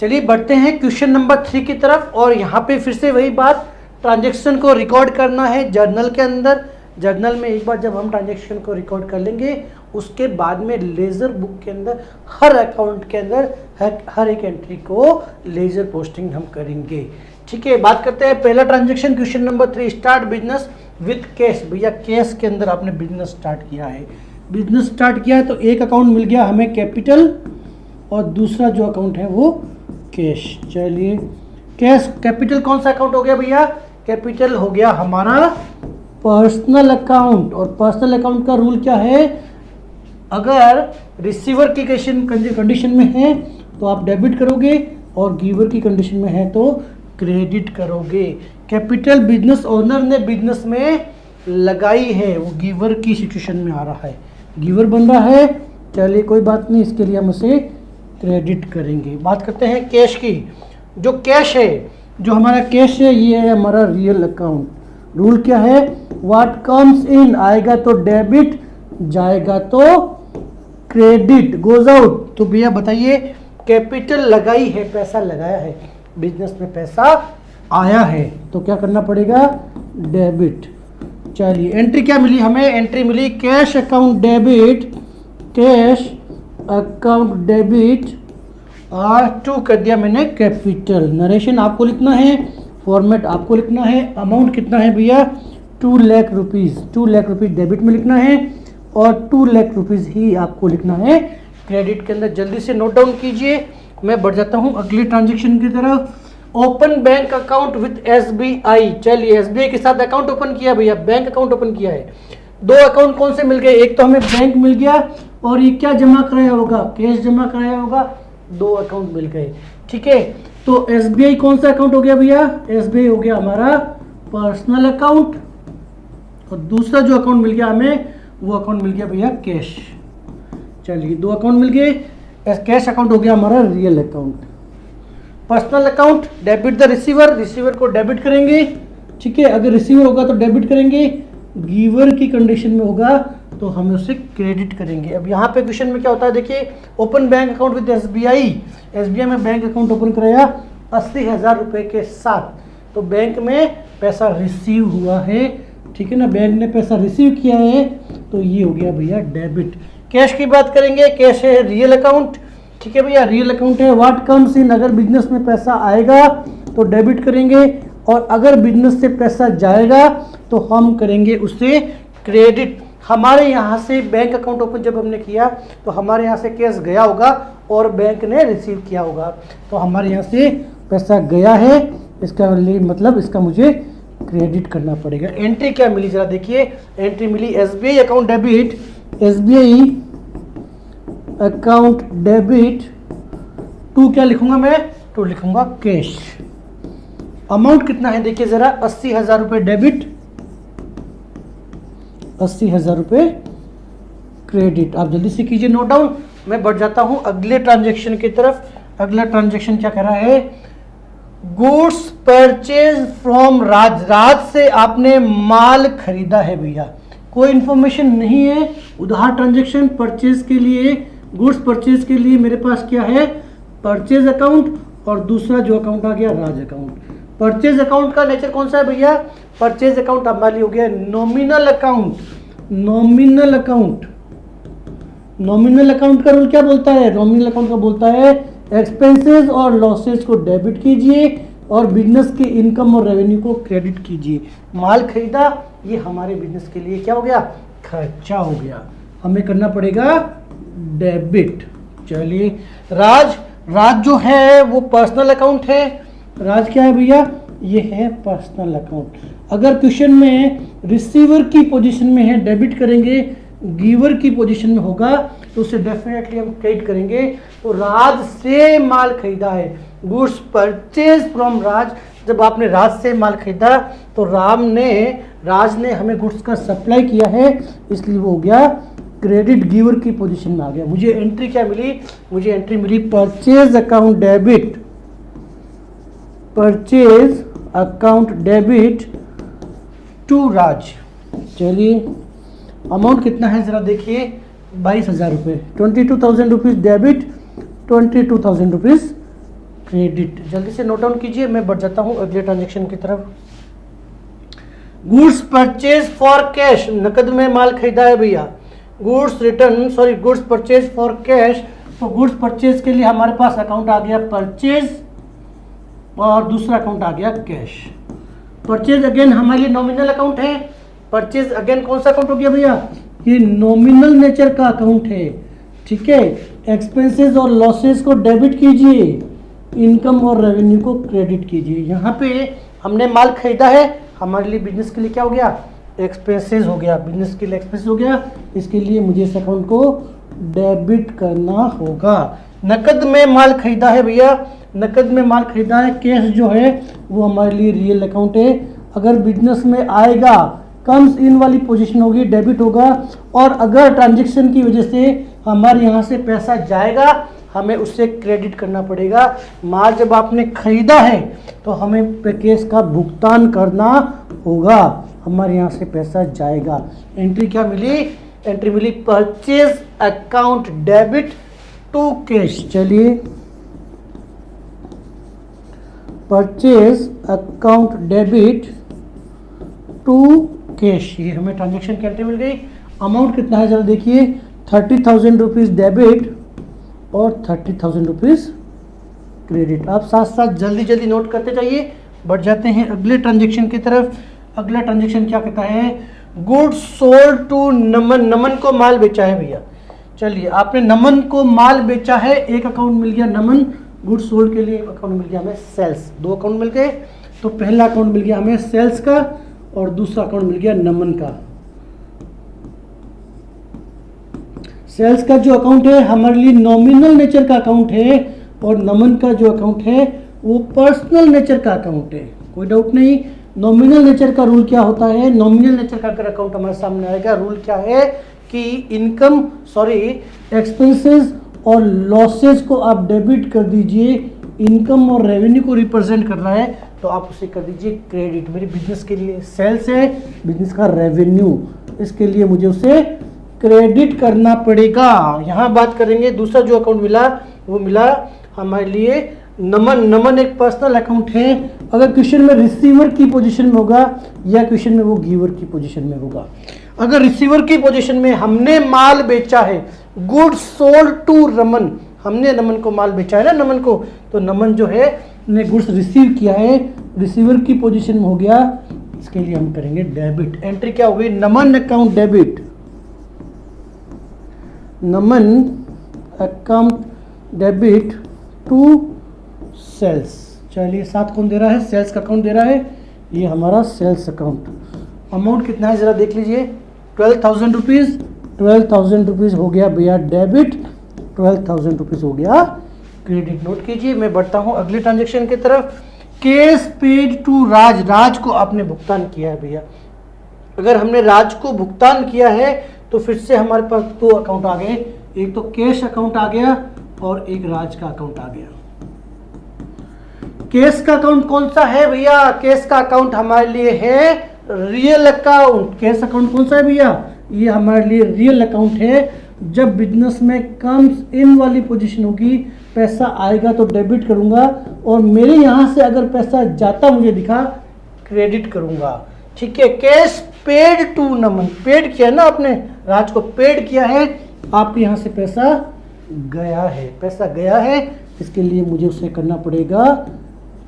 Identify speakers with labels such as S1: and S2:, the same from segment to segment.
S1: चलिए बढ़ते हैं क्वेश्चन नंबर 3 की तरफ। और यहाँ पे फिर से वही बात, ट्रांजेक्शन को रिकॉर्ड करना है जर्नल के अंदर। जर्नल में एक बार जब हम ट्रांजेक्शन को रिकॉर्ड कर लेंगे, उसके बाद में लेजर बुक के अंदर हर अकाउंट के अंदर हर एक एंट्री को लेजर पोस्टिंग हम करेंगे। ठीक है, बात करते हैं पहला transaction, question number 3, start business with cash. भैया कैश के अंदर आपने बिजनेस स्टार्ट किया है, बिजनेस स्टार्ट किया है तो एक अकाउंट मिल गया हमें कैपिटल और दूसरा जो अकाउंट है वो कैश। चलिए कैश कैपिटल कौन सा अकाउंट हो गया भैया? कैपिटल हो गया हमारा पर्सनल अकाउंट। और पर्सनल अकाउंट का रूल क्या है? अगर रिसीवर की कंडीशन में है तो आप डेबिट करोगे और गिवर की कंडीशन में है तो क्रेडिट करोगे। कैपिटल बिजनेस ओनर ने बिजनेस में लगाई है, वो गिवर की सिचुएशन में आ रहा है, गिवर बन रहा है। चलिए कोई बात नहीं, इसके लिए हम उसे क्रेडिट करेंगे। बात करते हैं कैश की। जो कैश है, जो हमारा कैश है, ये है हमारा रियल अकाउंट। रूल क्या है? व्हाट कम्स इन, आएगा तो डेबिट, जाएगा तो क्रेडिट, गोज आउट। तो भैया बताइए, कैपिटल लगाई है, पैसा लगाया है, बिजनेस में पैसा आया है तो क्या करना पड़ेगा? डेबिट। चलिए एंट्री क्या मिली हमें? एंट्री मिली cash account debit, cash account debit और 2 कर दिया मैंने कैपिटल। नरेशन आपको लिखना है, फॉर्मेट आपको लिखना है। अमाउंट कितना है भैया? 2 lakh rupees. 2 lakh rupees debit में लिखना है और 2 लाख रुपीज़ ही आपको लिखना है क्रेडिट के अंदर। जल्दी से नोट डाउन कीजिए। मैं बढ़ जाता हूँ अगले ट्रांजेक्शन की तरफ। Open bank account with SBI। चलिए SBI के साथ अकाउंट ओपन किया भैया, बैंक अकाउंट ओपन किया है। 2 अकाउंट कौन से मिल गए? एक तो हमें बैंक मिल गया और ये क्या जमा कराया होगा? कैश जमा कराया होगा। 2 अकाउंट मिल गए। ठीक है, तो SBI कौन सा अकाउंट हो गया भैया? SBI हो गया हमारा पर्सनल अकाउंट और दूसरा जो अकाउंट मिल गया हमें, वो अकाउंट मिल गया भैया कैश। चलिए 2 अकाउंट मिल गए। कैश अकाउंट हो गया हमारा real account. Personal account debit the receiver, receiver को डेबिट करेंगे। ठीक है, अगर रिसीवर होगा तो डेबिट करेंगे, गिवर की कंडीशन में होगा तो हम उसे क्रेडिट करेंगे। अब यहाँ पे क्वेश्चन में क्या होता है देखिए, open bank account with SBI। SBI में बैंक अकाउंट ओपन कराया 80,000 रुपये के साथ, तो बैंक में पैसा रिसीव हुआ है। ठीक है ना, बैंक ने पैसा रिसीव किया है तो ये हो गया भैया डेबिट। कैश की बात करेंगे, कैश है रियल अकाउंट। ठीक है भैया, रियल अकाउंट है। व्हाट कम्स इन, अगर बिजनेस में पैसा आएगा तो डेबिट करेंगे और अगर बिजनेस से पैसा जाएगा तो हम करेंगे उसे क्रेडिट। हमारे यहाँ से बैंक अकाउंट ओपन जब हमने किया तो हमारे यहाँ से कैश गया होगा और बैंक ने रिसीव किया होगा, तो हमारे यहाँ से पैसा गया है, इसका मतलब इसका मुझे क्रेडिट करना पड़ेगा। एंट्री क्या मिली जरा देखिए, एंट्री मिली SBI account debit, SBI account debit 2 क्या लिखूंगा मैं? 2 लिखूंगा कैश। अमाउंट कितना है देखिए जरा, 80,000 रुपये डेबिट, 80,000 रुपये क्रेडिट। आप जल्दी से कीजिए नोट डाउन। मैं बढ़ जाता हूं अगले ट्रांजेक्शन की तरफ। अगला ट्रांजेक्शन क्या कह रहा है? गुड्स परचेज फ्रॉम राज। राज से आपने माल खरीदा है भैया, कोई इंफॉर्मेशन नहीं है। उधार ट्रांजेक्शन परचेज के लिए, गुड्स परचेज के लिए मेरे पास क्या है? परचेज अकाउंट और दूसरा जो अकाउंट आ गया राज अकाउंट। परचेज अकाउंट का नेचर कौन सा है भैया? परचेज अकाउंट हमारे हो गया nominal account. Nominal account, nominal account का रूल क्या बोलता है? नॉमिनल अकाउंट का बोलता है एक्सपेंसेस और लॉसेस को डेबिट कीजिए और बिजनेस के इनकम और रेवेन्यू को क्रेडिट कीजिए। माल खरीदा, ये हमारे बिजनेस के लिए क्या हो गया? खर्चा हो गया, हमें करना पड़ेगा डेबिट। चलिए राज, राज जो है वो पर्सनल अकाउंट है। राज क्या है भैया? ये है पर्सनल अकाउंट। अगर क्वेश्चन में रिसीवर की पोजीशन में है डेबिट करेंगे, गिवर की पोजीशन में होगा तो उसे डेफिनेटली हम क्रेडिट करेंगे। तो राज से माल खरीदा है, गुड्स परचेज फ्रॉम राज। जब आपने राज से माल खरीदा तो राज ने हमें गुड्स का सप्लाई किया है, इसलिए वो हो गया क्रेडिट, गिवर की पोजीशन में आ गया। मुझे एंट्री क्या मिली? मुझे एंट्री मिली purchase account debit, purchase account debit to Raj. चलिए अमाउंट कितना है जरा देखिए, 22,000 रुपये। 22,000 रुपीज़ डेबिट, 22,000 रुपीज़ क्रेडिट। जल्दी से नोट डाउन कीजिए, मैं बढ़ जाता हूँ अगले ट्रांजेक्शन की तरफ। गुड्स परचेज फॉर कैश, नकद में माल खरीदा है भैया। गुड्स परचेज फॉर कैश, तो गुड्स परचेज के लिए हमारे पास अकाउंट आ गया परचेज और दूसरा अकाउंट आ गया कैश। परचेज अगेन हमारे लिए नॉमिनल अकाउंट है। परचेज अगेन कौन सा अकाउंट हो गया भैया, ये नॉमिनल नेचर का अकाउंट है, ठीक है। एक्सपेंसेस और लॉसेस को डेबिट कीजिए, इनकम और रेवेन्यू को क्रेडिट कीजिए। यहाँ पे हमने माल खरीदा है, हमारे लिए बिजनेस के लिए क्या हो गया, एक्सपेंसेस हो गया, बिजनेस के लिए एक्सपेंसेस हो गया, इसके लिए मुझे इस अकाउंट को डेबिट करना होगा। नकद में माल खरीदा है भैया, नकद में माल खरीदा है, कैश जो है वो हमारे लिए रियल अकाउंट है। अगर बिजनेस में आएगा, कम्स इन वाली पोजीशन होगी, डेबिट होगा। और अगर ट्रांजैक्शन की वजह से हमारे यहाँ से पैसा जाएगा, हमें उससे क्रेडिट करना पड़ेगा। माल जब आपने खरीदा है तो हमें पैकेज का भुगतान करना होगा, हमारे यहाँ से पैसा जाएगा। एंट्री क्या मिली, एंट्री मिली purchase account debit to cash. चलिए, purchase account debit to cash, ये हमें ट्रांजैक्शन की एंट्री मिल गई। अमाउंट कितना है जरा देखिए, 30,000 रुपीज़ डेबिट और 30,000 रुपीज़ क्रेडिट। आप साथ साथ जल्दी जल्दी नोट करते जाइए, बढ़ जाते हैं अगले ट्रांजैक्शन की तरफ। अगला ट्रांजैक्शन क्या कहता है, गुड्स सोल्ड टू नमन, नमन को माल बेचा है भैया। चलिए, आपने नमन को माल बेचा है, एक अकाउंट मिल गया नमन, गुड्स सोल्ड के लिए एक अकाउंट मिल गया हमें सेल्स, दो अकाउंट मिल गए। तो पहला अकाउंट मिल गया हमें सेल्स का और दूसरा अकाउंट मिल गया नमन का। सेल्स का जो अकाउंट है हमारे लिए नॉमिनल नेचर का अकाउंट है और नमन का जो अकाउंट है वो पर्सनल नेचर का अकाउंट है, कोई डाउट नहीं। नॉमिनल नेचर का रूल क्या होता है, नॉमिनल नेचर का अगर अकाउंट हमारे सामने आएगा, रूल क्या है कि एक्सपेंसेस और लॉसेस को आप डेबिट कर दीजिए, इनकम और रेवेन्यू को रिप्रेजेंट कर रहा है तो आप उसे कर दीजिए क्रेडिट। मेरे बिजनेस के लिए सेल्स है, बिजनेस का रेवेन्यू, इसके लिए मुझे उसे क्रेडिट करना पड़ेगा। यहाँ बात करेंगे दूसरा जो अकाउंट मिला वो मिला हमारे लिए नमन। नमन एक पर्सनल अकाउंट है। अगर क्वेश्चन में रिसीवर की पोजीशन में होगा या क्वेश्चन में वो गिवर की पोजीशन में होगा। अगर रिसीवर की पोजीशन में हमने माल बेचा है, गुड्स सोल्ड टू रमन, हमने नमन को माल बेचा है ना नमन को, तो नमन जो है ने गुड्स रिसीव किया है, रिसीवर की पोजीशन में हो गया, इसके लिए हम करेंगे डेबिट। एंट्री क्या होगी, Naman account debit, Naman account debit to sales. चलिए, साथ कौन दे रहा है, सेल्स का अकाउंट दे रहा है, ये हमारा सेल्स अकाउंट। अमाउंट कितना है जरा देख लीजिए, 12,000 रुपीज़। 12,000 रुपीज़ हो गया भैया डेबिट, 12,000 रुपीज़ हो गया क्रेडिट। नोट कीजिए, मैं बढ़ता हूँ अगले ट्रांजेक्शन की तरफ। केस पेड टू राज, राज को आपने भुगतान किया है भैया। अगर हमने राज को भुगतान किया है तो फिर से हमारे पास दो अकाउंट आ गए, एक तो कैश अकाउंट आ गया और एक राज का अकाउंट आ गया। केस का अकाउंट कौन सा है भैया, केस का अकाउंट हमारे लिए है रियल अकाउंट। केस अकाउंट कौन सा है भैया, ये हमारे लिए रियल अकाउंट है। जब बिजनेस में कम्स इन वाली पोजीशन होगी, पैसा आएगा तो डेबिट करूंगा और मेरे यहाँ से अगर पैसा जाता मुझे दिखा, क्रेडिट करूंगा, ठीक है। Cash paid to Naman, paid किया ना आपने, राज को पेड किया है, आपके यहाँ से पैसा गया है, पैसा गया है, इसके लिए मुझे उसे करना पड़ेगा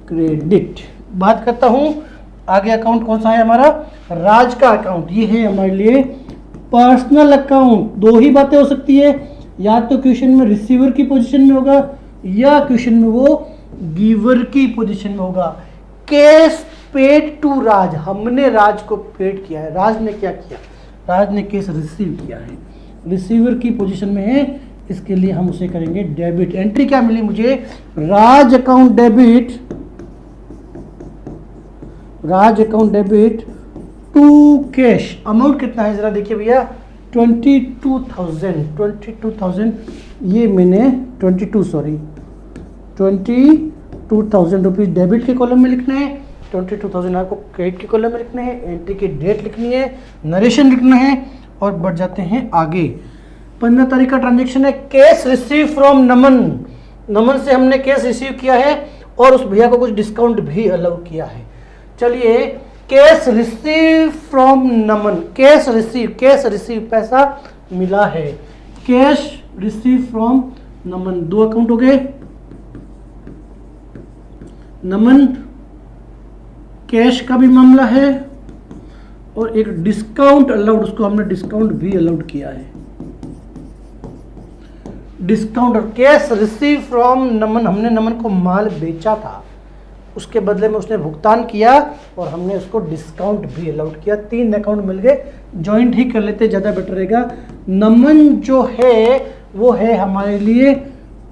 S1: क्रेडिट। बात करता हूँ आगे, अकाउंट कौन सा है हमारा, राज का अकाउंट। ये है हमारे लिए पर्सनल अकाउंट। दो ही बातें हो सकती है, या तो क्वेश्चन में रिसीवर की पोजीशन में होगा या क्वेश्चन में वो गिवर की पोजीशन में होगा। केस पेड टू राज, हमने राज को पेड किया है। राज ने क्या किया, राज ने केस रिसीव किया है, रिसीवर की पोजीशन में है, इसके लिए हम उसे करेंगे डेबिट। एंट्री क्या मिली मुझे, Raj account debit, Raj account debit to cash. Amount कितना है जरा देखिए भैया, 22,000। ये मैंने 22,000 रुपीज़ डेबिट के कॉलम में लिखना है, 22,000 आपको क्रेडिट के कॉलम में लिखने हैं। एंट्री की डेट लिखनी है, नरेशन लिखना है और बढ़ जाते हैं आगे। 15 तारीख का ट्रांजेक्शन है, कैश रिसीव फ्रॉम नमन। नमन से हमने कैश रिसीव किया है और उस भैया को कुछ डिस्काउंट भी अलाउ किया है। चलिए, cash receive from Naman, cash receive पैसा मिला है, cash receive from Naman, 2 account हो गए, नमन कैश का भी मामला है और एक डिस्काउंट अलाउड, उसको हमने डिस्काउंट भी अलाउड किया है, डिस्काउंट। और कैश रिसीव फ्रॉम नमन, हमने नमन को माल बेचा था, उसके बदले में उसने भुगतान किया और हमने उसको डिस्काउंट भी अलाउड किया। 3 अकाउंट मिल गए, जॉइंट ही कर लेते ज़्यादा बेटर रहेगा। नमन जो है वो है हमारे लिए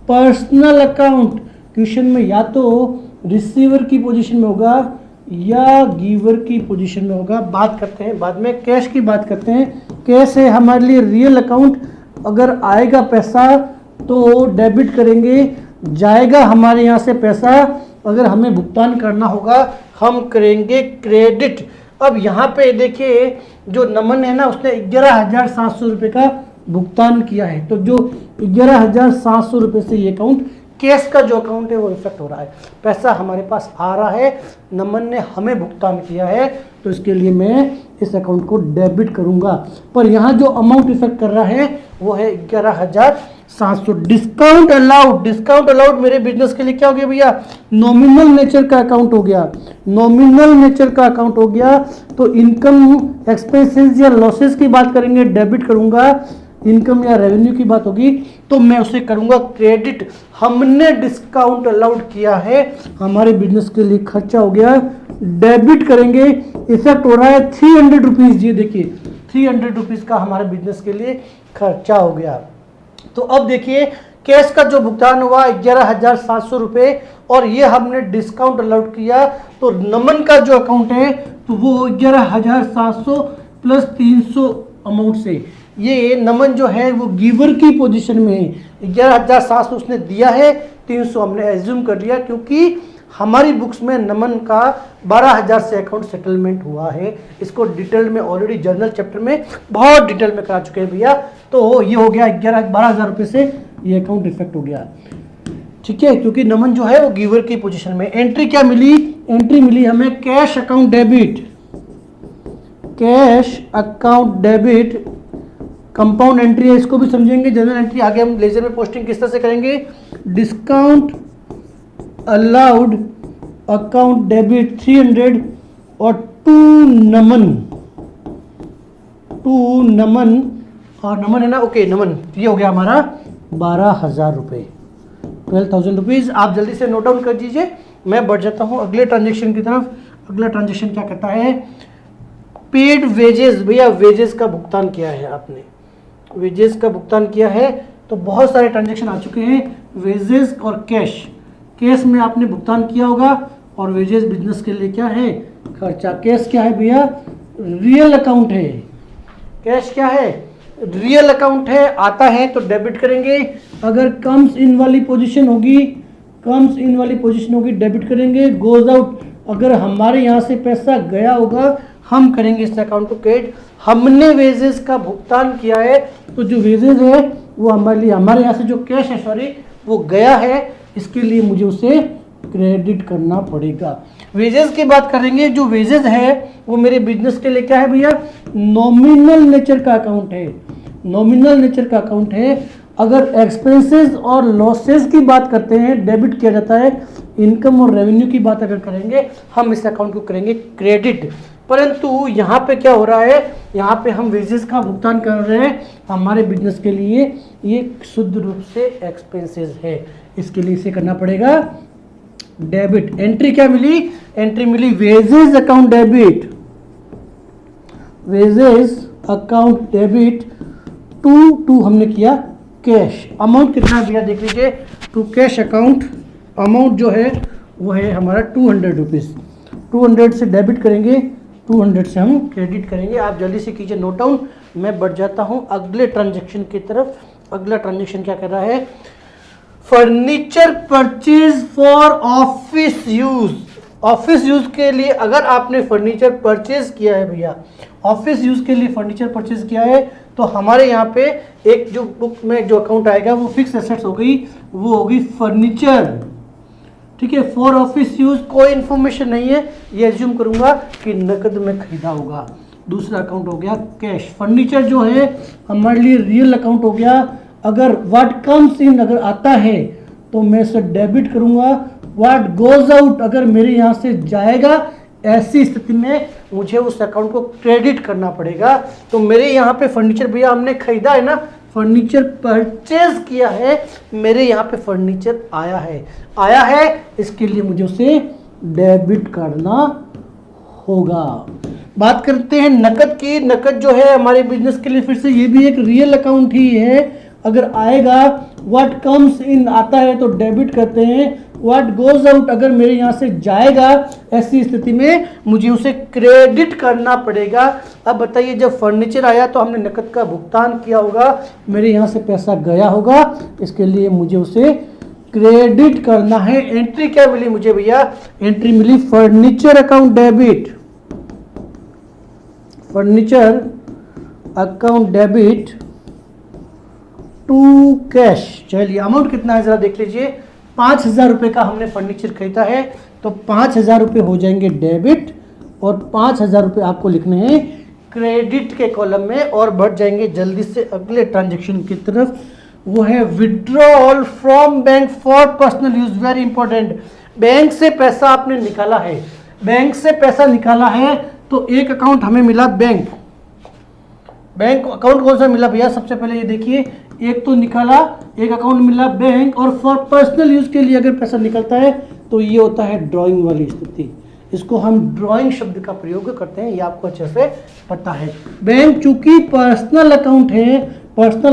S1: पर्सनल अकाउंट। क्वेश्चन में या तो रिसीवर की पोजीशन में होगा या गिवर की पोजीशन में होगा, बात करते हैं बाद में। कैश की बात करते हैं, कैश है हमारे लिए रियल अकाउंट, अगर आएगा पैसा तो डेबिट करेंगे, जाएगा हमारे यहाँ से पैसा अगर हमें भुगतान करना होगा हम करेंगे क्रेडिट। अब यहाँ पे देखिए जो नमन है ना, उसने 11,700 रुपये का भुगतान किया है, तो जो 11,700 रुपये से ये अकाउंट, कैश का जो अकाउंट है वो इफेक्ट हो रहा है, पैसा हमारे पास आ रहा है, नमन ने हमें भुगतान किया है, तो इसके लिए मैं इस अकाउंट को डेबिट करूंगा। पर यहाँ जो अमाउंट इफेक्ट कर रहा है वो है 11,700। डिस्काउंट अलाउड मेरे बिजनेस के लिए क्या हो गया भैया, नॉमिनल नेचर का अकाउंट हो गया, नॉमिनल नेचर का अकाउंट हो गया। तो इनकम, एक्सपेंसेस या लॉसेस की बात करेंगे, डेबिट करूंगा, इनकम या रेवेन्यू की बात होगी तो मैं उसे करूंगा क्रेडिट। हमने डिस्काउंट अलाउड किया है, हमारे बिजनेस के लिए खर्चा हो गया, डेबिट करेंगे, इफेक्ट हो रहा है 300 रुपीज। ये देखिए 300 रुपीज का हमारे बिजनेस के लिए खर्चा हो गया। तो अब देखिए कैश का जो भुगतान हुआ 11,700 रुपये और ये हमने डिस्काउंट अलाउड किया, तो नमन का जो अकाउंट है तो वो 11,700 प्लस 300 अमाउंट से, ये नमन जो है वो गिवर की पोजीशन में है। 11,700 उसने दिया है, 300 हमने एज्यूम कर लिया क्योंकि हमारी बुक्स में नमन का 12,000 से अकाउंट सेटलमेंट हुआ है। इसको डिटेल में ऑलरेडी जर्नल चैप्टर में बहुत डिटेल में करा चुके हैं भैया। तो ये हो गया 12,000 रुपये से ये अकाउंट इफेक्ट हो गया, ठीक है, क्योंकि नमन जो है वो गिवर की पोजीशन में। एंट्री क्या मिली, एंट्री मिली हमें cash account debit, cash account debit, compound entry है, इसको भी समझेंगे। जनरल एंट्री आगे हम लेजर में पोस्टिंग किस तरह से करेंगे। डिस्काउंट अलाउड अकाउंट डेबिट 300 और टू नमन और नमन है ना, ओके नमन, ये हो गया हमारा 12,000 रुपये, 12,000 रुपीज़। आप जल्दी से नोट डाउन कर दीजिए, मैं बढ़ जाता हूँ अगले ट्रांजेक्शन की तरफ। अगला ट्रांजेक्शन क्या कहता है, पेड वेजेस। भैया वेजेस का भुगतान किया है आपने, वेजेस का भुगतान किया है, तो बहुत सारे ट्रांजेक्शन आ चुके हैं, वेजेस और कैश। कैश में आपने भुगतान किया होगा और वेजेस बिजनेस के लिए क्या है, खर्चा। कैश क्या है भैया, रियल अकाउंट है, कैश क्या है, रियल अकाउंट है, आता है तो डेबिट करेंगे। अगर कम्स इन वाली पोजीशन होगी, कम्स इन वाली पोजीशन होगी डेबिट करेंगे। गोज आउट, अगर हमारे यहाँ से पैसा गया होगा हम करेंगे इस अकाउंट को क्रेडिट। हमने वेजेस का भुगतान किया है तो जो वेजेस है वो हमारे लिए, हमारे यहाँ से जो कैश है सॉरी वो गया है, इसके लिए मुझे उसे क्रेडिट करना पड़ेगा। वेजेस की बात करेंगे, जो वेजेस है वो मेरे बिजनेस के लिए क्या है भैया, नॉमिनल नेचर का अकाउंट है, नॉमिनल नेचर का अकाउंट है। अगर एक्सपेंसेस और लॉसेस की बात करते हैं डेबिट किया जाता है, इनकम और रेवेन्यू की बात अगर करेंगे हम इस अकाउंट को करेंगे क्रेडिट। परंतु यहाँ पे क्या हो रहा है, यहाँ पे हम वेजेस का भुगतान कर रहे हैं, हमारे बिजनेस के लिए ये शुद्ध रूप से एक्सपेंसेस है, इसके लिए इसे करना पड़ेगा डेबिट। एंट्री क्या मिली, एंट्री मिली wages account debit, wages account debit to हमने किया कैश। अमाउंट कितना भैया देख लीजिए, टू कैश अकाउंट अमाउंट जो है वो है हमारा 200 रुपीज़। 200 से डेबिट करेंगे, 200 से हम क्रेडिट करेंगे। आप जल्दी से कीजिए नोट डाउन, मैं बढ़ जाता हूँ अगले ट्रांजेक्शन की तरफ। अगला ट्रांजेक्शन क्या कर रहा है, furniture purchase for office use. Office use के लिए अगर आपने फर्नीचर परचेज किया है भैया, ऑफिस यूज के लिए फर्नीचर परचेज किया है, तो हमारे यहाँ पे एक जो बुक में जो अकाउंट आएगा वो फिक्स एसेट्स हो गई, वो होगी फर्नीचर, ठीक है, फॉर ऑफिस यूज कोई इंफॉर्मेशन नहीं है, ये एज्यूम करूंगा कि नकद में खरीदा होगा। दूसरा अकाउंट हो गया कैश। फर्नीचर जो है हमारे लिए रियल अकाउंट हो गया। अगर व्हाट कम्स इन अगर आता है तो मैं इसे डेबिट करूंगा। व्हाट गोज आउट अगर मेरे यहाँ से जाएगा, ऐसी स्थिति में मुझे उस अकाउंट को क्रेडिट करना पड़ेगा। तो मेरे यहाँ पे फर्नीचर भैया हमने खरीदा है ना, फर्नीचर परचेज किया है, मेरे यहाँ पे फर्नीचर आया है, इसके लिए मुझे उसे डेबिट करना होगा। बात करते हैं नकद की। नकद जो है हमारे बिजनेस के लिए फिर से ये भी एक रियल अकाउंट ही है। अगर आएगा, व्हाट कम्स इन आता है तो डेबिट करते हैं। व्हाट गोज आउट अगर मेरे यहाँ से जाएगा, ऐसी स्थिति में मुझे उसे क्रेडिट करना पड़ेगा। अब बताइए, जब फर्नीचर आया तो हमने नकद का भुगतान किया होगा, मेरे यहाँ से पैसा गया होगा, इसके लिए मुझे उसे क्रेडिट करना है। एंट्री क्या मिली मुझे भैया? एंट्री मिली furniture account debit, furniture account debit to cash. चलिए अमाउंट कितना है जरा देख लीजिए। 5,000 रुपये का हमने फर्नीचर खरीदा है, तो 5,000 रुपये हो जाएंगे डेबिट और 5,000 रुपये आपको लिखने हैं क्रेडिट के कॉलम में, और बढ़ जाएंगे जल्दी से अगले ट्रांजेक्शन की तरफ। वो है withdrawal from bank for personal use. Very important. Bank से पैसा आपने निकाला है, बैंक से पैसा निकाला है तो एक अकाउंट हमें मिला बैंक अकाउंट कौन सा मिला भैया? सबसे पहले ये देखिए, एक तो निकाला, एक अकाउंट मिला बैंक, और फॉर पर्सनल यूज के लिए अगर पैसा निकलता है तो ये होता है ड्राइंग वाली स्थिति। इसको हम ड्राइंग शब्द का प्रयोग करते हैं, ये आपको अच्छे से पता है। बैंक चूंकि पर्सनल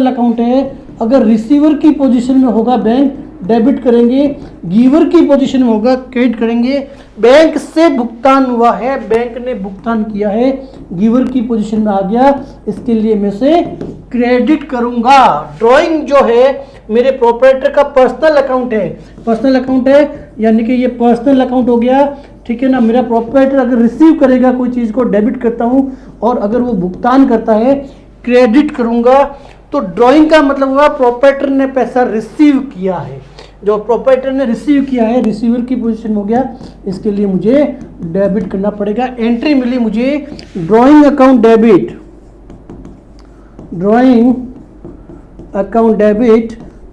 S1: अकाउंट है, अगर रिसीवर की पोजीशन में होगा बैंक डेबिट करेंगे, गिवर की पोजीशन में होगा क्रेडिट करेंगे। बैंक से भुगतान हुआ है, बैंक ने भुगतान किया है, गिवर की पोजीशन में आ गया, इसके लिए मैं से क्रेडिट करूंगा। ड्राइंग जो है मेरे प्रोपराइटर का पर्सनल अकाउंट है, यानी कि ये पर्सनल अकाउंट हो गया, ठीक है ना। मेरा प्रोपराइटर अगर रिसीव करेगा कोई चीज़ को, डेबिट करता हूं, और अगर वो भुगतान करता है, क्रेडिट करूंगा। तो ड्राइंग का मतलब हुआ प्रोपराइटर ने पैसा रिसीव किया है, जो प्रोपराइटर ने रिसीव किया है, रिसीवर की पोजीशन हो गया, इसके लिए मुझे डेबिट करना पड़ेगा। एंट्री मिली मुझे drawing account debit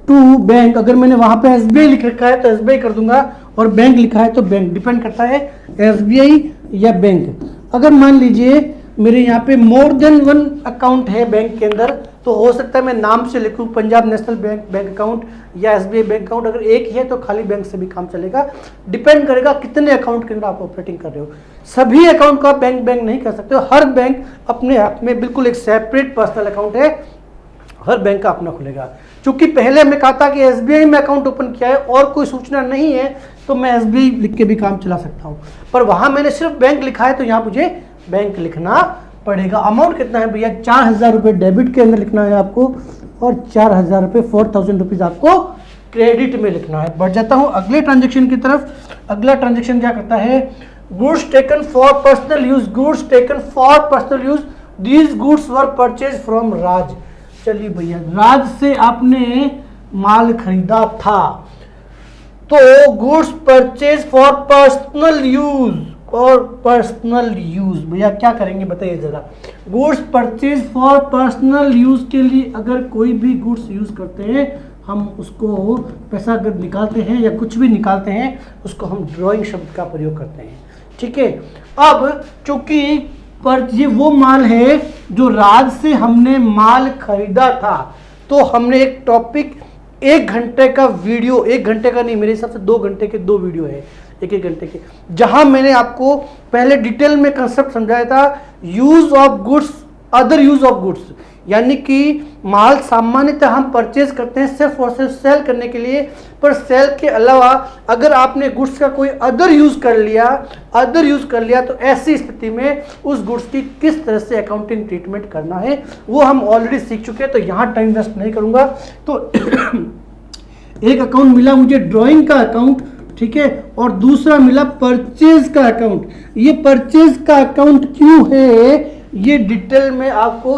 S1: to bank. अगर मैंने वहां पे एसबीआई लिख रखा है तो एसबीआई कर दूंगा, और बैंक लिखा है तो बैंक, डिपेंड करता है एसबीआई या बैंक। अगर मान लीजिए मेरे यहाँ पे मोर देन वन अकाउंट है बैंक के अंदर, तो हो सकता है मैं नाम से लिखूं पंजाब नेशनल बैंक अकाउंट या एसबीआई बैंक अकाउंट। अगर एक ही है तो खाली बैंक से भी काम चलेगा, डिपेंड करेगा कितने अकाउंट के अंदर आप ऑपरेटिंग कर रहे हो। सभी अकाउंट को आप बैंक नहीं कर सकते हो, हर बैंक अपने आप में बिल्कुल एक सेपरेट पर्सनल अकाउंट है, हर बैंक का अपना खुलेगा। चूंकि पहले हमने कहा था कि एसबीआई में अकाउंट ओपन किया है और कोई सूचना नहीं है, तो मैं एसबीआई लिख के भी काम चला सकता हूँ, पर वहां मैंने सिर्फ बैंक लिखा है तो यहाँ मुझे बैंक लिखना पड़ेगा। अमाउंट कितना है भैया? 4,000 रुपये डेबिट के अंदर लिखना है आपको, और 4,000 रुपये 4,000 रुपीज आपको क्रेडिट में लिखना है। बढ़ जाता हूँ अगले ट्रांजेक्शन की तरफ। अगला ट्रांजेक्शन क्या करता है? Goods taken for personal use, these goods were purchase from Raj. चलिए भैया, राज से आपने माल खरीदा था, तो goods purchase for personal use, भैया क्या करेंगे बताइए जरा। Goods purchase for personal use के लिए अगर कोई भी गुड्स यूज करते हैं, हम उसको पैसा अगर निकालते हैं या कुछ भी निकालते हैं, उसको हम ड्राइंग शब्द का प्रयोग करते हैं, ठीक है। अब चूंकि पर ये वो माल है जो राज से हमने माल खरीदा था, तो हमने एक टॉपिक 1 घंटे का वीडियो, 1 घंटे का नहीं, मेरे हिसाब से 2 घंटे के 2 वीडियो है, 1-1 घंटे के, जहां मैंने आपको पहले डिटेल में कंसेप्ट समझाया था। Use of goods, other use of goods, यानी कि माल सामान्यतः हम परचेज करते हैं सिर्फ और सिर्फ सेल करने के लिए, पर सेल के अलावा अगर आपने गुड्स का कोई अदर यूज कर लिया तो ऐसी स्थिति में उस गुड्स की किस तरह से अकाउंटिंग ट्रीटमेंट करना है वो हम ऑलरेडी सीख चुके हैं, तो यहाँ टाइम वेस्ट नहीं करूंगा। तो एक अकाउंट मिला मुझे ड्राइंग का अकाउंट, ठीक है, और दूसरा मिला परचेज का अकाउंट। ये परचेज का अकाउंट क्यों है ये डिटेल में आपको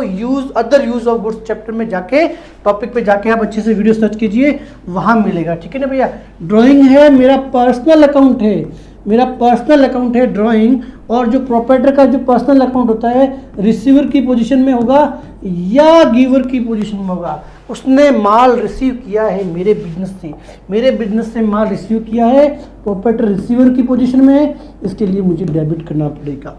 S1: other use of goods chapter में जाके टॉपिक पे जाके आप अच्छे से वीडियो सर्च कीजिए, वहां मिलेगा। ठीक है ना भैया। ड्राइंग है मेरा पर्सनल अकाउंट है, मेरा पर्सनल अकाउंट है ड्राइंग। और जो प्रोपराइटर का जो पर्सनल अकाउंट होता है रिसीवर की पोजीशन में होगा या गिवर की पोजीशन में होगा। उसने माल रिसीव किया है मेरे बिजनेस से, मेरे बिजनेस से माल रिसीव किया है, प्रोपराइटर रिसीवर की पोजीशन में है, इसके लिए मुझे डेबिट करना पड़ेगा।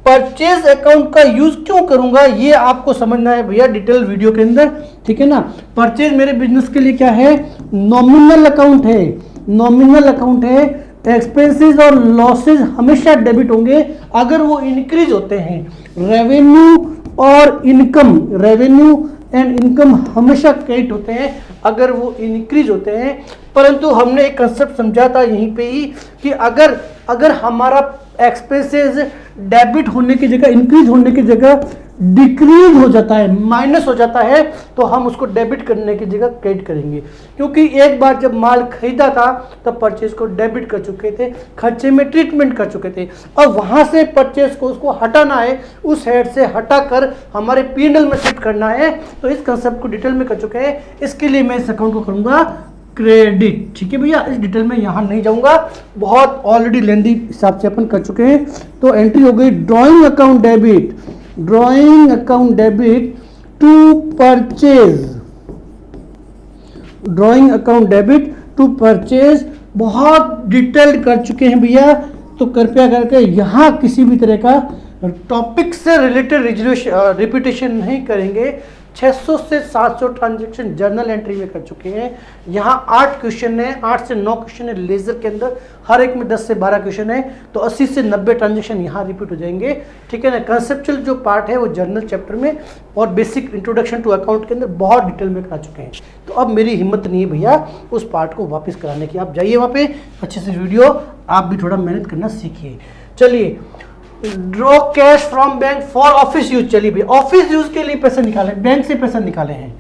S1: परचेज अकाउंट का यूज क्यों करूंगा ये आपको समझना है भैया डिटेल वीडियो के अंदर। ठीक है ना। परचेज मेरे बिजनेस के लिए क्या है, नॉमिनल अकाउंट है, नॉमिनल अकाउंट है। एक्सपेंसेस और लॉसेस हमेशा डेबिट होंगे अगर वो इंक्रीज होते हैं। रेवेन्यू और इनकम, रेवेन्यू एंड इनकम हमेशा क्रेडिट होते हैं अगर वो इंक्रीज होते हैं। परंतु हमने एक कंसेप्ट समझा था यहीं पे ही कि अगर हमारा एक्सपेंसेस डेबिट होने की जगह, इंक्रीज होने की जगह डिक्रीज हो जाता है, माइनस हो जाता है, तो हम उसको डेबिट करने की जगह क्रेडिट करेंगे। क्योंकि एक बार जब माल खरीदा था तब परचेज को डेबिट कर चुके थे, खर्चे में ट्रीटमेंट कर चुके थे। अब वहां से परचेज को उसको हटाना है, उस हेड से हटाकर हमारे पीएनएल में शिफ्ट करना है। तो इस कंसेप्ट को डिटेल में कर चुके हैं, इसके लिए मैं इस अकाउंट को करूंगा क्रेडिट। ठीक है भैया, इस डिटेल में यहां नहीं जाऊंगा, बहुत ऑलरेडी लेंदी हिसाब से अपन कर चुके हैं। तो एंट्री हो गई drawing account debit, drawing account debit to purchase, drawing account debit to purchase. बहुत डिटेल्ड कर चुके हैं भैया, तो कृपया करके यहां किसी भी तरह का टॉपिक से रिलेटेड रिपीटेशन नहीं करेंगे। 600 से 700 ट्रांजैक्शन जर्नल एंट्री में कर चुके हैं। यहाँ 8 क्वेश्चन है, 8 से 9 क्वेश्चन है लेजर के अंदर, हर एक में 10 से 12 क्वेश्चन है, तो 80 से 90 ट्रांजैक्शन यहाँ रिपीट हो जाएंगे। ठीक है ना। कंसेप्चुअल जो पार्ट है वो जर्नल चैप्टर में और बेसिक इंट्रोडक्शन टू अकाउंट के अंदर बहुत डिटेल में करा चुके हैं। तो अब मेरी हिम्मत नहीं है भैया उस पार्ट को वापस कराने की। आप जाइए वहाँ पे अच्छे से वीडियो, आप भी थोड़ा मेहनत करना सीखिए। चलिए, draw cash from bank for office use. चलिए भैया, ऑफिस यूज के लिए पैसे निकाले, बैंक से पैसे निकाले हैं,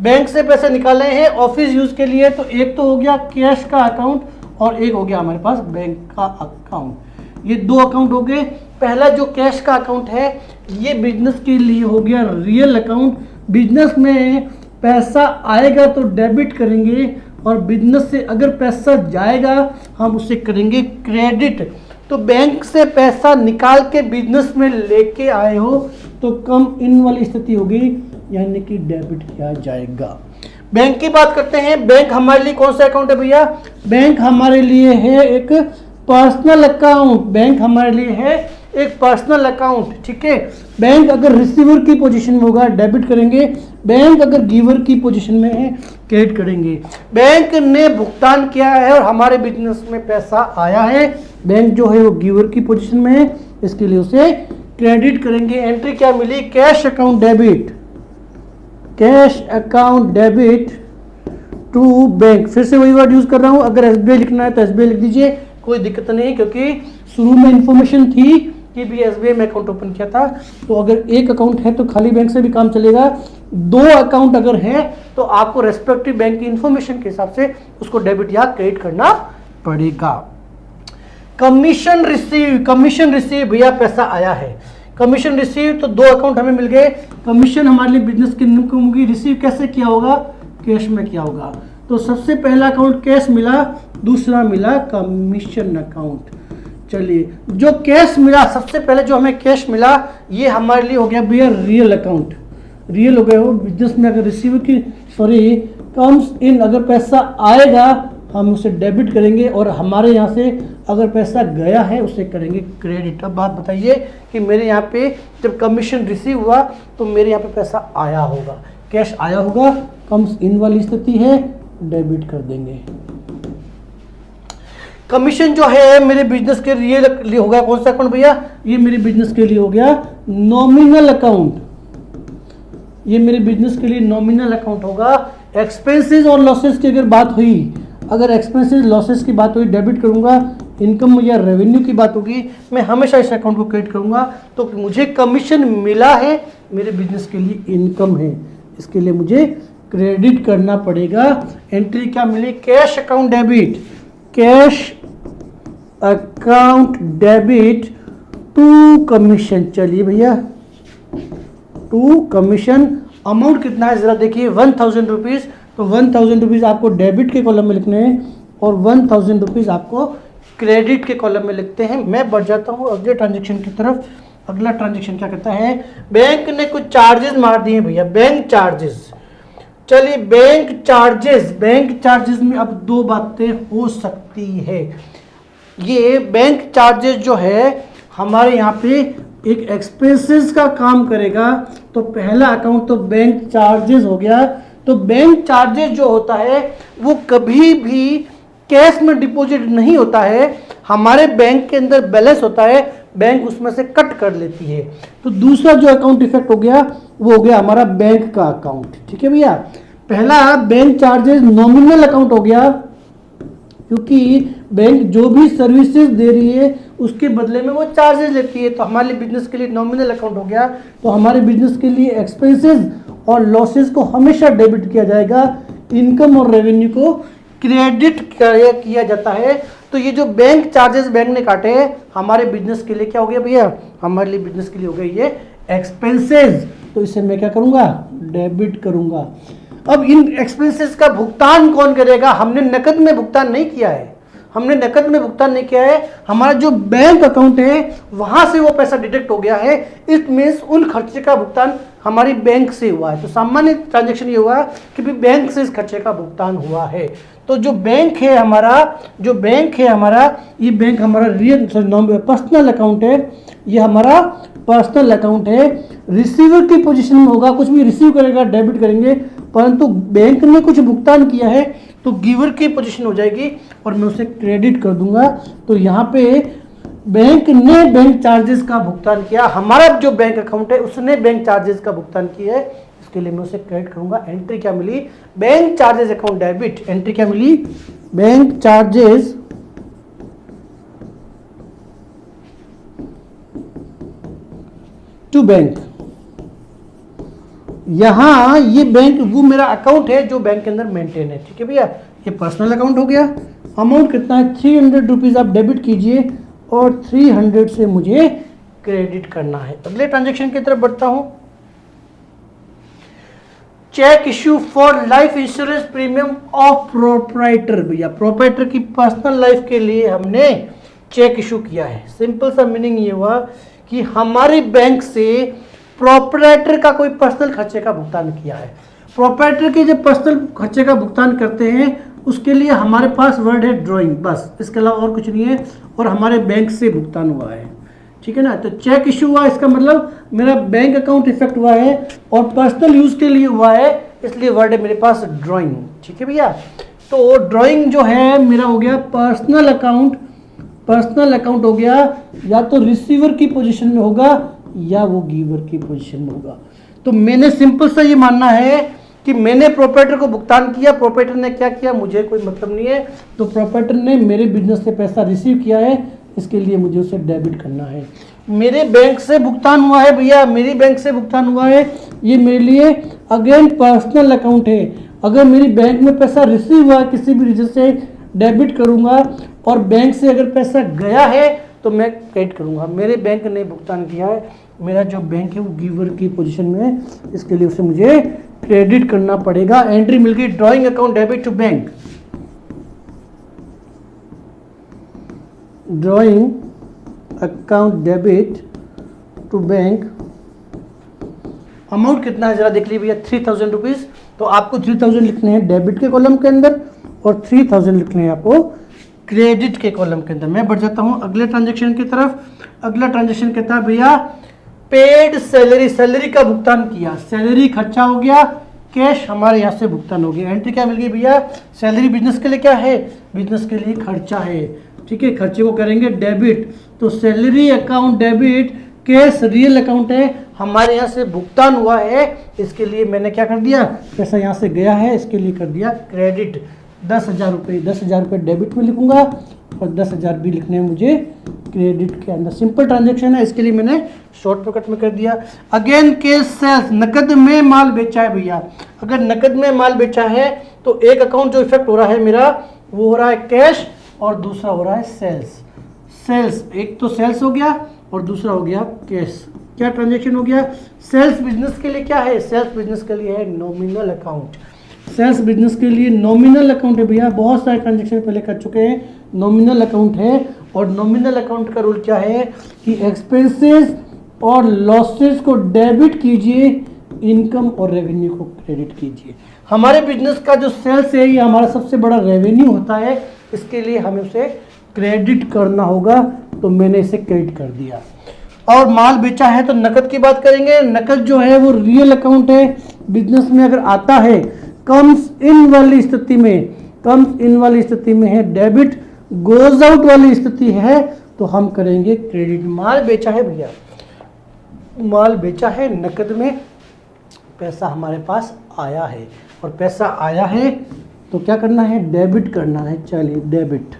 S1: बैंक से पैसे निकाले हैं ऑफिस यूज के लिए। तो एक तो हो गया कैश का अकाउंट और एक हो गया हमारे पास बैंक का अकाउंट। ये 2 अकाउंट हो गए। पहला जो कैश का अकाउंट है ये बिजनेस के लिए हो गया रियल अकाउंट। बिजनेस में पैसा आएगा तो डेबिट करेंगे और बिजनेस से अगर पैसा जाएगा हम उसे करेंगे क्रेडिट। तो बैंक से पैसा निकाल के बिजनेस में लेके आए हो तो कम इन वाली स्थिति होगी, यानी कि डेबिट किया जाएगा। बैंक की बात करते हैं। बैंक हमारे लिए कौन सा अकाउंट है भैया, बैंक हमारे लिए है एक पर्सनल अकाउंट, बैंक हमारे लिए है एक पर्सनल अकाउंट। ठीक है। बैंक अगर रिसीवर की पोजीशन में होगा डेबिट करेंगे, बैंक अगर गिवर की पोजीशन में है क्रेडिट करेंगे। बैंक ने भुगतान किया है और हमारे बिजनेस में पैसा आया है, बैंक जो है वो गिवर की पोजीशन में है, इसके लिए उसे क्रेडिट करेंगे। एंट्री क्या मिली, cash account debit, cash account debit to bank. फिर से वही वर्ड यूज कर रहा हूं, अगर एसबीआई लिखना है तो एसबीआई लिख दीजिए, कोई दिक्कत नहीं, क्योंकि शुरू में इंफॉर्मेशन थी कि भी एसबीआई में अकाउंट ओपन किया था। तो अगर एक अकाउंट है तो खाली बैंक से भी काम चलेगा, 2 अकाउंट अगर है तो आपको रेस्पेक्टिव बैंक की इंफॉर्मेशन के हिसाब से उसको डेबिट या क्रेडिट करना पड़ेगा। कमीशन रिसीव, कमीशन रिसीव भैया पैसा आया है, कमीशन रिसीव। तो 2 अकाउंट हमें मिल गए। कमीशन हमारे लिए बिजनेस की इनकम होगी, रिसीव कैसे किया होगा, कैश में किया होगा। तो सबसे पहला अकाउंट कैश मिला, दूसरा मिला कमीशन अकाउंट। चलिए, जो कैश मिला, सबसे पहले जो हमें कैश मिला ये हमारे लिए हो गया भैया रियल अकाउंट, रियल हो गया। वो बिजनेस में अगर रिसीव की कम्स इन, अगर पैसा आएगा हम उसे डेबिट करेंगे और हमारे यहाँ से अगर पैसा गया है उसे करेंगे क्रेडिट। अब बात बताइए कि मेरे यहाँ पे जब कमीशन रिसीव हुआ तो मेरे यहाँ पे पैसा आया होगा, कैश आया होगा, कम्स इन वाली स्थिति है, डेबिट कर देंगे। कमीशन जो है मेरे बिजनेस के लिए हो गया कौन सा अकाउंट भैया, ये मेरे बिजनेस के लिए हो गया नॉमिनल अकाउंट, ये मेरे बिजनेस के लिए नॉमिनल अकाउंट होगा। एक्सपेंसेस और लॉसेस की अगर बात हुई, अगर एक्सपेंसेस लॉसेस की बात हुई डेबिट करूंगा, इनकम या रेवेन्यू की बात होगी मैं हमेशा इस अकाउंट को क्रेडिट करूंगा। तो मुझे कमीशन मिला है, मेरे बिजनेस के लिए इनकम है, इसके लिए मुझे क्रेडिट करना पड़ेगा। एंट्री क्या मिली, cash account debit, cash account debit to commission. चलिए भैया, टू कमीशन। अमाउंट कितना है ज़रा देखिए 1000 रुपीज़, तो 1000 रुपीज़ आपको डेबिट के कॉलम में लिखने हैं और 1000 रुपीज़ आपको क्रेडिट के कॉलम में लिखते हैं। मैं बढ़ जाता हूँ अगले ट्रांजेक्शन की तरफ। अगला ट्रांजेक्शन क्या कहता है, बैंक ने कुछ चार्जेस मार दिए भैया, बैंक चार्जेस। चलिए बैंक चार्जेस में अब दो बातें हो सकती है। ये बैंक चार्जेस जो है हमारे यहाँ पे एक एक्सपेंसेस का काम करेगा। तो पहला अकाउंट तो बैंक चार्जेस हो गया। तो बैंक चार्जेस जो होता है वो कभी भी कैश में डिपॉजिट नहीं होता है, हमारे बैंक के अंदर बैलेंस होता है, बैंक उसमें से कट कर लेती है। तो दूसरा जो अकाउंट इफेक्ट हो गया वो हो गया हमारा बैंक का अकाउंट। ठीक है भैया, पहला बैंक चार्जेस नॉमिनल अकाउंट हो गया, क्योंकि बैंक जो भी सर्विसेज दे रही है उसके बदले में वो चार्जेस लेती है। तो हमारे बिजनेस के लिए नॉमिनल अकाउंट हो गया। तो हमारे बिजनेस के लिए एक्सपेंसेस और लॉसेस को हमेशा डेबिट किया जाएगा, इनकम और रेवेन्यू को क्रेडिट किया जाता है। तो ये जो बैंक चार्जेस बैंक ने काटे हैं हमारे बिजनेस के लिए क्या हो गया भैया, हमारे लिए बिजनेस के लिए हो गई ये एक्सपेंसेस। तो इसे मैं क्या करूंगा, डेबिट करूंगा। अब इन एक्सपेंसेस का भुगतान कौन करेगा, हमने नकद में भुगतान नहीं किया है, हमारा जो बैंक अकाउंट है वहां से वो पैसा डिडक्ट हो गया है। इट मीन्स उन खर्चे का भुगतान हमारी बैंक से हुआ है। तो सामान्य ट्रांजैक्शन ये हुआ कि भी बैंक से इस खर्चे का भुगतान हुआ है। तो जो बैंक है हमारा, ये बैंक हमारा पर्सनल अकाउंट है, ये हमारा पर्सनल अकाउंट है। रिसीवर की पोजीशन में होगा, कुछ भी रिसीव करेगा डेबिट करेंगे, परंतु बैंक ने कुछ भुगतान किया है तो गिवर की पोजीशन हो जाएगी और मैं उसे क्रेडिट कर दूंगा। तो यहाँ पे बैंक ने बैंक चार्जेस का भुगतान किया, हमारा जो बैंक अकाउंट है उसने बैंक चार्जेस का भुगतान किया है, इसके लिए मैं उसे क्रेडिट करूंगा। एंट्री क्या मिली, bank charges account debit. Entry क्या मिली, बैंक चार्जेस टू बैंक। यहां ये बैंक वो मेरा अकाउंट है जो बैंक के अंदर मेंटेन है। ठीक है भैया, ये पर्सनल अकाउंट हो गया। अमाउंट कितना है 300 रुपीज आप डेबिट कीजिए और 300 से मुझे क्रेडिट करना है। अगले ट्रांजेक्शन की तरफ बढ़ता हूं। Cheque issue for life insurance premium of proprietor. भैया प्रोप्राइटर की पर्सनल लाइफ के लिए हमने चेक इशू किया है। सिंपल सा मीनिंग ये हुआ कि हमारे बैंक से प्रोप्राइटर का कोई पर्सनल खर्चे का भुगतान किया है। प्रोप्राइटर के जब पर्सनल खर्चे का भुगतान करते हैं उसके लिए हमारे पास वर्ड है ड्राइंग, बस, इसके अलावा और कुछ नहीं है, और हमारे बैंक से भुगतान हुआ है। ठीक है ना, तो चेक इशू हुआ, इसका मतलब मेरा बैंक अकाउंट इफेक्ट हुआ है और पर्सनल यूज के लिए हुआ है, इसलिए वर्ड है मेरे पास ड्राइंग। ठीक है भैया, तो ड्राइंग जो है मेरा हो गया पर्सनल अकाउंट हो गया, या तो रिसीवर की पोजीशन में होगा या वो गिवर की पोजीशन में होगा। तो मैंने सिंपल सा ये मानना है कि मैंने प्रोप्राइटर को भुगतान किया, प्रोप्राइटर ने क्या किया मुझे कोई मतलब नहीं है। तो प्रोप्राइटर ने मेरे बिजनेस से पैसा रिसीव किया है, इसके लिए मुझे उसे डेबिट करना है। मेरे बैंक से भुगतान हुआ है भैया, मेरी बैंक से भुगतान हुआ है, ये मेरे लिए अगेन पर्सनल अकाउंट है। अगर मेरी बैंक में पैसा रिसीव हुआ किसी भी रीजन से डेबिट करूंगा, और बैंक से अगर पैसा गया है तो मैं क्रेडिट करूंगा। मेरे बैंक ने भुगतान किया है, मेरा जो बैंक है वो गिवर की पोजीशन में है, इसके लिए उसे मुझे क्रेडिट करना पड़ेगा। एंट्री मिल गई drawing account debit to bank. Drawing account debit to bank. Amount कितना है जरा देख लीजिए भैया, 3000 रुपीज। तो आपको 3000 लिखने हैं डेबिट के कॉलम के अंदर और 3000 लिखने हैं आपको क्रेडिट के कॉलम के अंदर। मैं बढ़ जाता हूं अगले ट्रांजेक्शन की तरफ। अगला ट्रांजेक्शन कहता है भैया पेड सैलरी, सैलरी का भुगतान किया, सैलरी खर्चा हो गया, कैश हमारे यहाँ से भुगतान हो गया। एंट्री क्या मिल गई भैया, सैलरी बिजनेस के लिए क्या है, बिजनेस के लिए खर्चा है। ठीक है, खर्चे को करेंगे डेबिट। तो salary account debit, cash real account है, हमारे यहाँ से भुगतान हुआ है, इसके लिए मैंने क्या कर दिया, पैसा यहाँ से गया है, इसके लिए कर दिया क्रेडिट। 10,000 रुपये, 10,000 रुपये डेबिट में लिखूंगा और 10,000 भी लिखने हैं मुझे क्रेडिट के अंदर। सिंपल ट्रांजेक्शन है, इसके लिए मैंने शॉर्टकट में कर दिया। अगेन कैश सेल्स, नकद में माल बेचा है भैया। अगर नकद में माल बेचा है तो एक अकाउंट जो इफेक्ट हो रहा है मेरा वो हो रहा है कैश और दूसरा हो रहा है सेल्स। सेल्स, एक तो सेल्स हो गया और दूसरा हो गया कैश। क्या ट्रांजेक्शन हो गया? सेल्स बिजनेस के लिए क्या है? सेल्स बिजनेस के लिए है नॉमिनल अकाउंट। सेल्स बिजनेस के लिए नॉमिनल अकाउंट है भैया, बहुत सारे ट्रांजेक्शन पहले कर चुके हैं, नॉमिनल अकाउंट है। और नॉमिनल अकाउंट का रूल क्या है कि एक्सपेंसेस और लॉसेस को डेबिट कीजिए, इनकम और रेवेन्यू को क्रेडिट कीजिए। हमारे बिजनेस का जो सेल्स है ये हमारा सबसे बड़ा रेवेन्यू होता है, इसके लिए हमें उसे क्रेडिट करना होगा, तो मैंने इसे क्रेडिट कर दिया। और माल बेचा है तो नकद की बात करेंगे। नकद जो है वो रियल अकाउंट है, बिजनेस में अगर आता है कम्स इन वाली स्थिति में, कम्स इन वाली स्थिति में है डेबिट, गोज आउट वाली स्थिति है तो हम करेंगे क्रेडिट। माल बेचा है भैया, माल बेचा है नकद में, पैसा हमारे पास आया है और पैसा आया है तो क्या करना है? डेबिट करना है। चलिए डेबिट,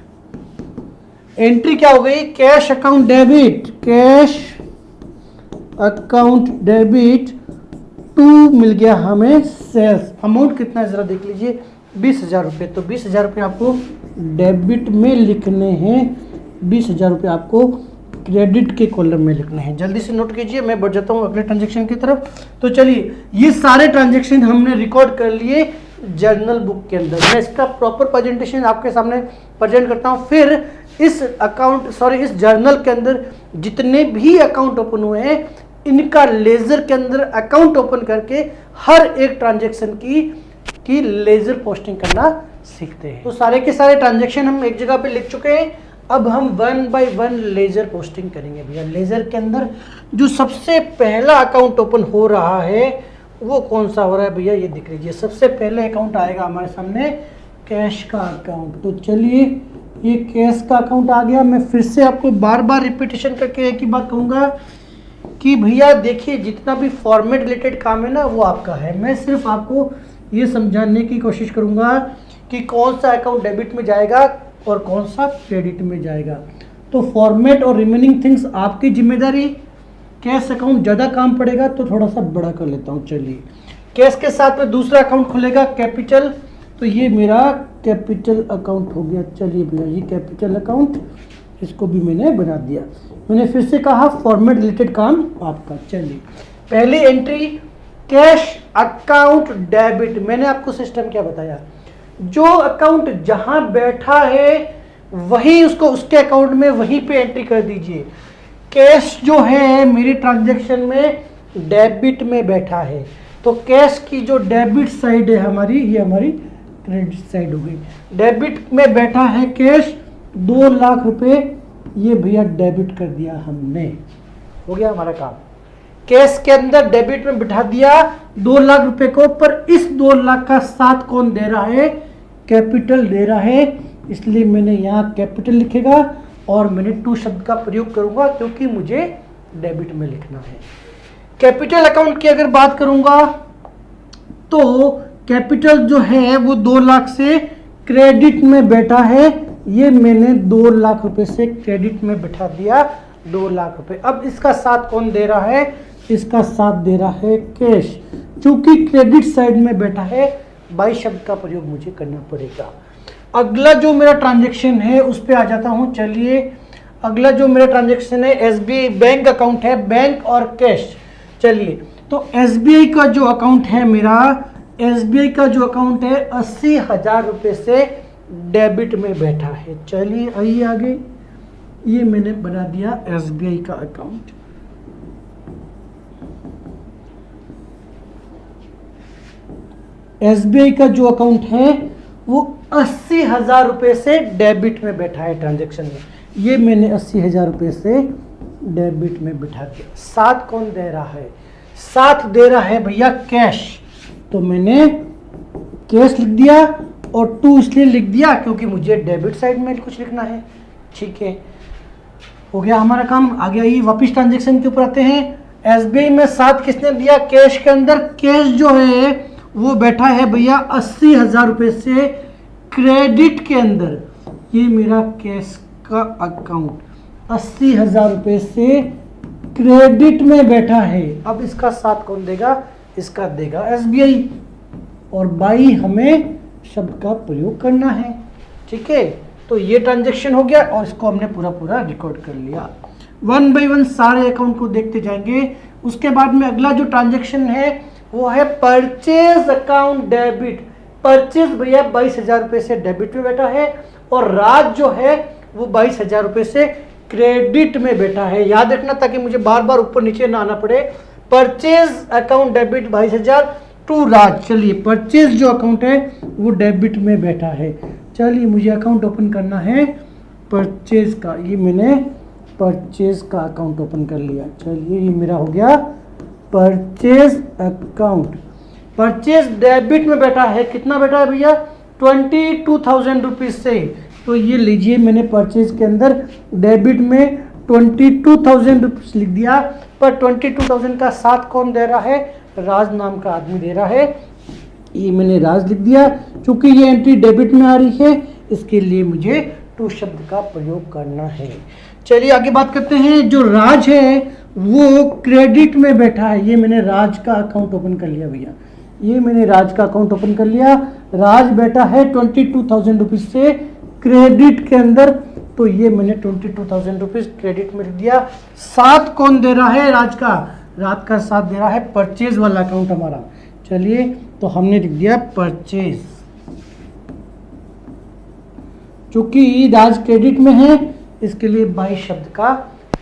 S1: एंट्री क्या हो गई? Cash account debit, cash account debit to मिल गया हमें सेल्स। अमाउंट कितना है जरा देख लीजिए, 20,000 रुपये। तो 20,000 रुपये आपको डेबिट में लिखने हैं, 20,000 रुपये आपको क्रेडिट के कॉलम में लिखने हैं। जल्दी से नोट कीजिए, मैं बढ़ जाता हूँ अगले ट्रांजेक्शन की तरफ। तो चलिए ये सारे ट्रांजेक्शन हमने रिकॉर्ड कर लिए जर्नल बुक के अंदर। मैं इसका प्रॉपर प्रेजेंटेशन आपके सामने प्रेजेंट करता हूँ। फिर इस इस जर्नल के अंदर जितने भी अकाउंट ओपन हुए हैं इनका लेजर के अंदर अकाउंट ओपन करके हर एक ट्रांजेक्शन की लेजर पोस्टिंग करना सीखते हैं। तो सारे के सारे ट्रांजेक्शन हम एक जगह पे लिख चुके हैं। अब हम 1 बाय 1 लेजर पोस्टिंग करेंगे भैया। लेजर के अंदर जो सबसे पहला अकाउंट ओपन हो रहा है वो कौन सा हो रहा है भैया? ये दिख लीजिए, सबसे पहले अकाउंट आएगा हमारे सामने कैश का अकाउंट। तो चलिए ये कैश का अकाउंट आ गया। मैं फिर से आपको बार बार रिपीटेशन करके एक ही बात कहूँगा कि भैया देखिए जितना भी फॉर्मेट रिलेटेड काम है ना वो आपका है। मैं सिर्फ आपको ये समझाने की कोशिश करूँगा कि कौन सा अकाउंट डेबिट में जाएगा और कौन सा क्रेडिट में जाएगा। तो फॉर्मेट और रिमेनिंग थिंग्स आपकी जिम्मेदारी। कैश अकाउंट ज़्यादा काम पड़ेगा तो थोड़ा सा बड़ा कर लेता हूँ। चलिए कैश के साथ में दूसरा अकाउंट खुलेगा कैपिटल, तो ये मेरा कैपिटल अकाउंट हो गया। चलिए भैया ये कैपिटल अकाउंट, इसको भी मैंने बना दिया। मैंने फिर से कहा फॉर्मेट रिलेटेड काम आपका। चलिए पहली एंट्री कैश अकाउंट डेबिट। मैंने आपको सिस्टम क्या बताया, जो अकाउंट जहां बैठा है वही उसको उसके अकाउंट में वहीं पे एंट्री कर दीजिए। कैश जो है मेरी ट्रांजैक्शन में डेबिट में बैठा है, तो कैश की जो डेबिट साइड है हमारी, ये हमारी क्रेडिट साइड हो गई। डेबिट में बैठा है कैश 2 लाख रुपए, ये भैया डेबिट कर दिया हमने, हो गया हमारा काम। कैश के अंदर डेबिट में बिठा दिया 2 लाख रुपए को, पर इस 2 लाख का साथ कौन दे रहा है? कैपिटल दे रहा है, इसलिए मैंने यहाँ कैपिटल लिखेगा और मैंने टू शब्द का प्रयोग करूंगा क्योंकि मुझे डेबिट में लिखना है। कैपिटल अकाउंट की अगर बात करूंगा तो कैपिटल जो है वो 2 लाख से क्रेडिट में बैठा है, ये मैंने 2 लाख रुपए से क्रेडिट में बिठा दिया 2 लाख रुपए। अब इसका साथ कौन दे रहा है? इसका साथ दे रहा है कैश। चूंकि क्रेडिट साइड में बैठा है, बाई शब्द का प्रयोग मुझे करना पड़ेगा। अगला जो मेरा ट्रांजैक्शन है उस पर आ जाता हूं। चलिए अगला जो मेरा ट्रांजैक्शन है एसबीआई बैंक अकाउंट है, बैंक और कैश। चलिए तो एसबीआई का जो अकाउंट है मेरा, एसबीआई का जो अकाउंट है 80,000 रुपये से डेबिट में बैठा है। चलिए आइए आगे, ये मैंने बना दिया एसबीआई का अकाउंट। एसबीआई का जो अकाउंट है वो 80,000 रुपये से डेबिट में बैठा है ट्रांजैक्शन में, ये मैंने 80,000 रुपये से डेबिट में बिठा दिया। साथ कौन दे रहा है? साथ दे रहा है भैया कैश, तो मैंने कैश लिख दिया और टू इसलिए लिख दिया क्योंकि मुझे डेबिट साइड में कुछ लिखना है। ठीक है, हो गया हमारा काम। आगे आइए वापिस ट्रांजैक्शन के ऊपर आते हैं। एसबीआई में साथ किसने दिया? कैश के अंदर कैश जो है वो बैठा है भैया 80,000 रुपये से क्रेडिट के अंदर, ये मेरा कैश का अकाउंट 80,000 रुपये से क्रेडिट में बैठा है। अब इसका साथ कौन देगा? इसका देगा एसबीआई, और बाई हमें शब्द का प्रयोग करना है। ठीक है, तो ये ट्रांजैक्शन हो गया और इसको हमने पूरा पूरा रिकॉर्ड कर लिया। 1 बाय 1 सारे अकाउंट को देखते जाएंगे। उसके बाद में अगला जो ट्रांजेक्शन है वो है परचेज अकाउंट डेबिट। परचेज भैया 22,000 रुपये से डेबिट में बैठा है और राज जो है वो 22,000 रुपये से क्रेडिट में बैठा है। याद रखना ताकि मुझे बार बार ऊपर नीचे ना आना पड़े। Purchase account debit 22,000 to Raj. चलिए परचेज जो अकाउंट है वो डेबिट में बैठा है। चलिए मुझे अकाउंट ओपन करना है परचेज का। ये मैंने परचेज का अकाउंट ओपन कर लिया। चलिए ये मेरा हो गया परचेज अकाउंट। परचेज डेबिट में बैठा है। कितना बैठा है भैया? 22,000 रुपीज से। तो ये लीजिए मैंने परचेज के अंदर डेबिट में 22,000 रुपीज लिख दिया। पर 22,000 का साथ कौन दे रहा है? राज नाम का आदमी दे रहा है। ये मैंने राज लिख दिया। चूंकि ये एंट्री डेबिट में आ रही है इसके लिए मुझे टू शब्द का प्रयोग करना है। चलिए आगे बात करते हैं। जो राज है वो क्रेडिट में बैठा है। ये मैंने राज का अकाउंट ओपन कर लिया भैया। ये मैंने राज का अकाउंट ओपन कर लिया। राज बैठा है 22,000 रुपीज से क्रेडिट के अंदर। तो ये मैंने 22,000 रुपीज क्रेडिट में लिख दिया। साथ कौन दे रहा है? राज का। राज का साथ दे रहा है परचेज वाला अकाउंट हमारा। चलिए तो हमने लिख दिया परचेज। चूंकि राज क्रेडिट में है इसके लिए बाई शब्द का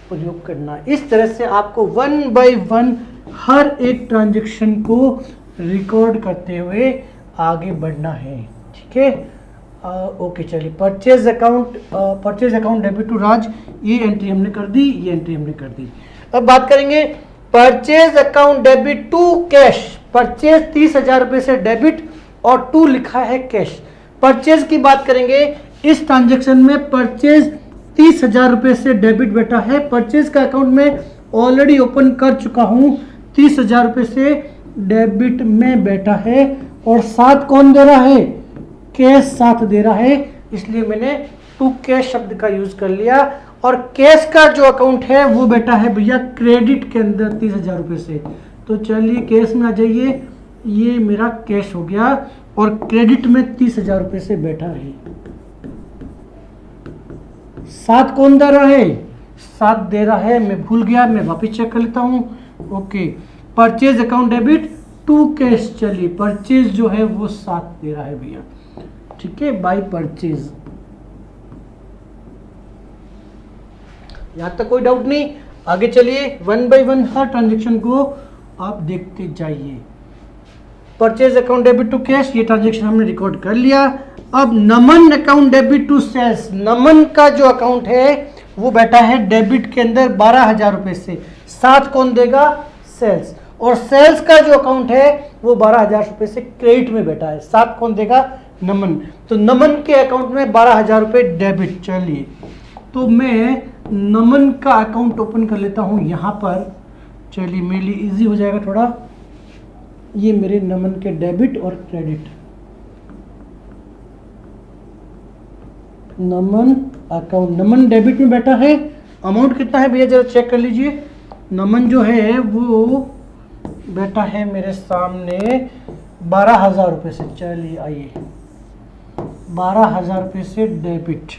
S1: प्रयोग करना। इस तरह से आपको 1 बाय 1 हर एक ट्रांजैक्शन को रिकॉर्ड करते हुए आगे बढ़ना है। ठीक है, ओके। चलिए परचेज अकाउंट डेबिट टू राज, ये एंट्री हमने कर दी, ये एंट्री हमने कर दी। अब बात करेंगे purchase account debit to cash. Purchase 30,000 रुपये से डेबिट और टू लिखा है कैश। परचेज की बात करेंगे। इस ट्रांजैक्शन में परचेज 30,000 रुपये से डेबिट बैठा है। परचेज का अकाउंट में ऑलरेडी ओपन कर चुका हूँ। 30,000 रुपये से डेबिट में बैठा है और साथ कौन दे रहा है? कैश साथ दे रहा है। इसलिए मैंने टू कैश शब्द का यूज कर लिया। और कैश का जो अकाउंट है वो बैठा है भैया क्रेडिट के अंदर 30,000 रुपये से। तो चलिए कैश में आ जाइए। ये मेरा कैश हो गया और क्रेडिट में 30,000 रुपये से बैठा है। साथ कौन दे रहा है? साथ दे रहा है, मैं भूल गया, मैं वापस चेक कर लेता हूँ। Okay, purchase account debit to cash. चलिए परचेज जो है वो साथ दे रहा है भैया। ठीक है, बाय परचेज। यहां तक कोई डाउट नहीं। आगे चलिए 1 बाय 1 हर ट्रांजेक्शन को आप देखते जाइए। Purchase account debit to cash, ये ट्रांजेक्शन हमने रिकॉर्ड कर लिया। अब Naman account debit to sales. Naman का जो अकाउंट है वो बैठा है डेबिट के अंदर 12,000 रुपये से। साथ कौन देगा? सेल्स। और सेल्स का जो अकाउंट है वो 12,000 रुपये से क्रेडिट में बैठा है। साथ कौन देगा? नमन। तो नमन के अकाउंट में 12,000 रुपये डेबिट। चलिए तो मैं नमन का अकाउंट ओपन कर लेता हूँ यहाँ पर। चलिए मेरे लिए इजी हो जाएगा थोड़ा। ये मेरे नमन के डेबिट और क्रेडिट। नमन अकाउंट, नमन डेबिट में बैठा है। अमाउंट कितना है भैया जरा चेक कर लीजिए। नमन जो है वो बैठा है मेरे सामने 12,000 रुपये से। चलिए आइए 12,000 रुपये से डेबिट।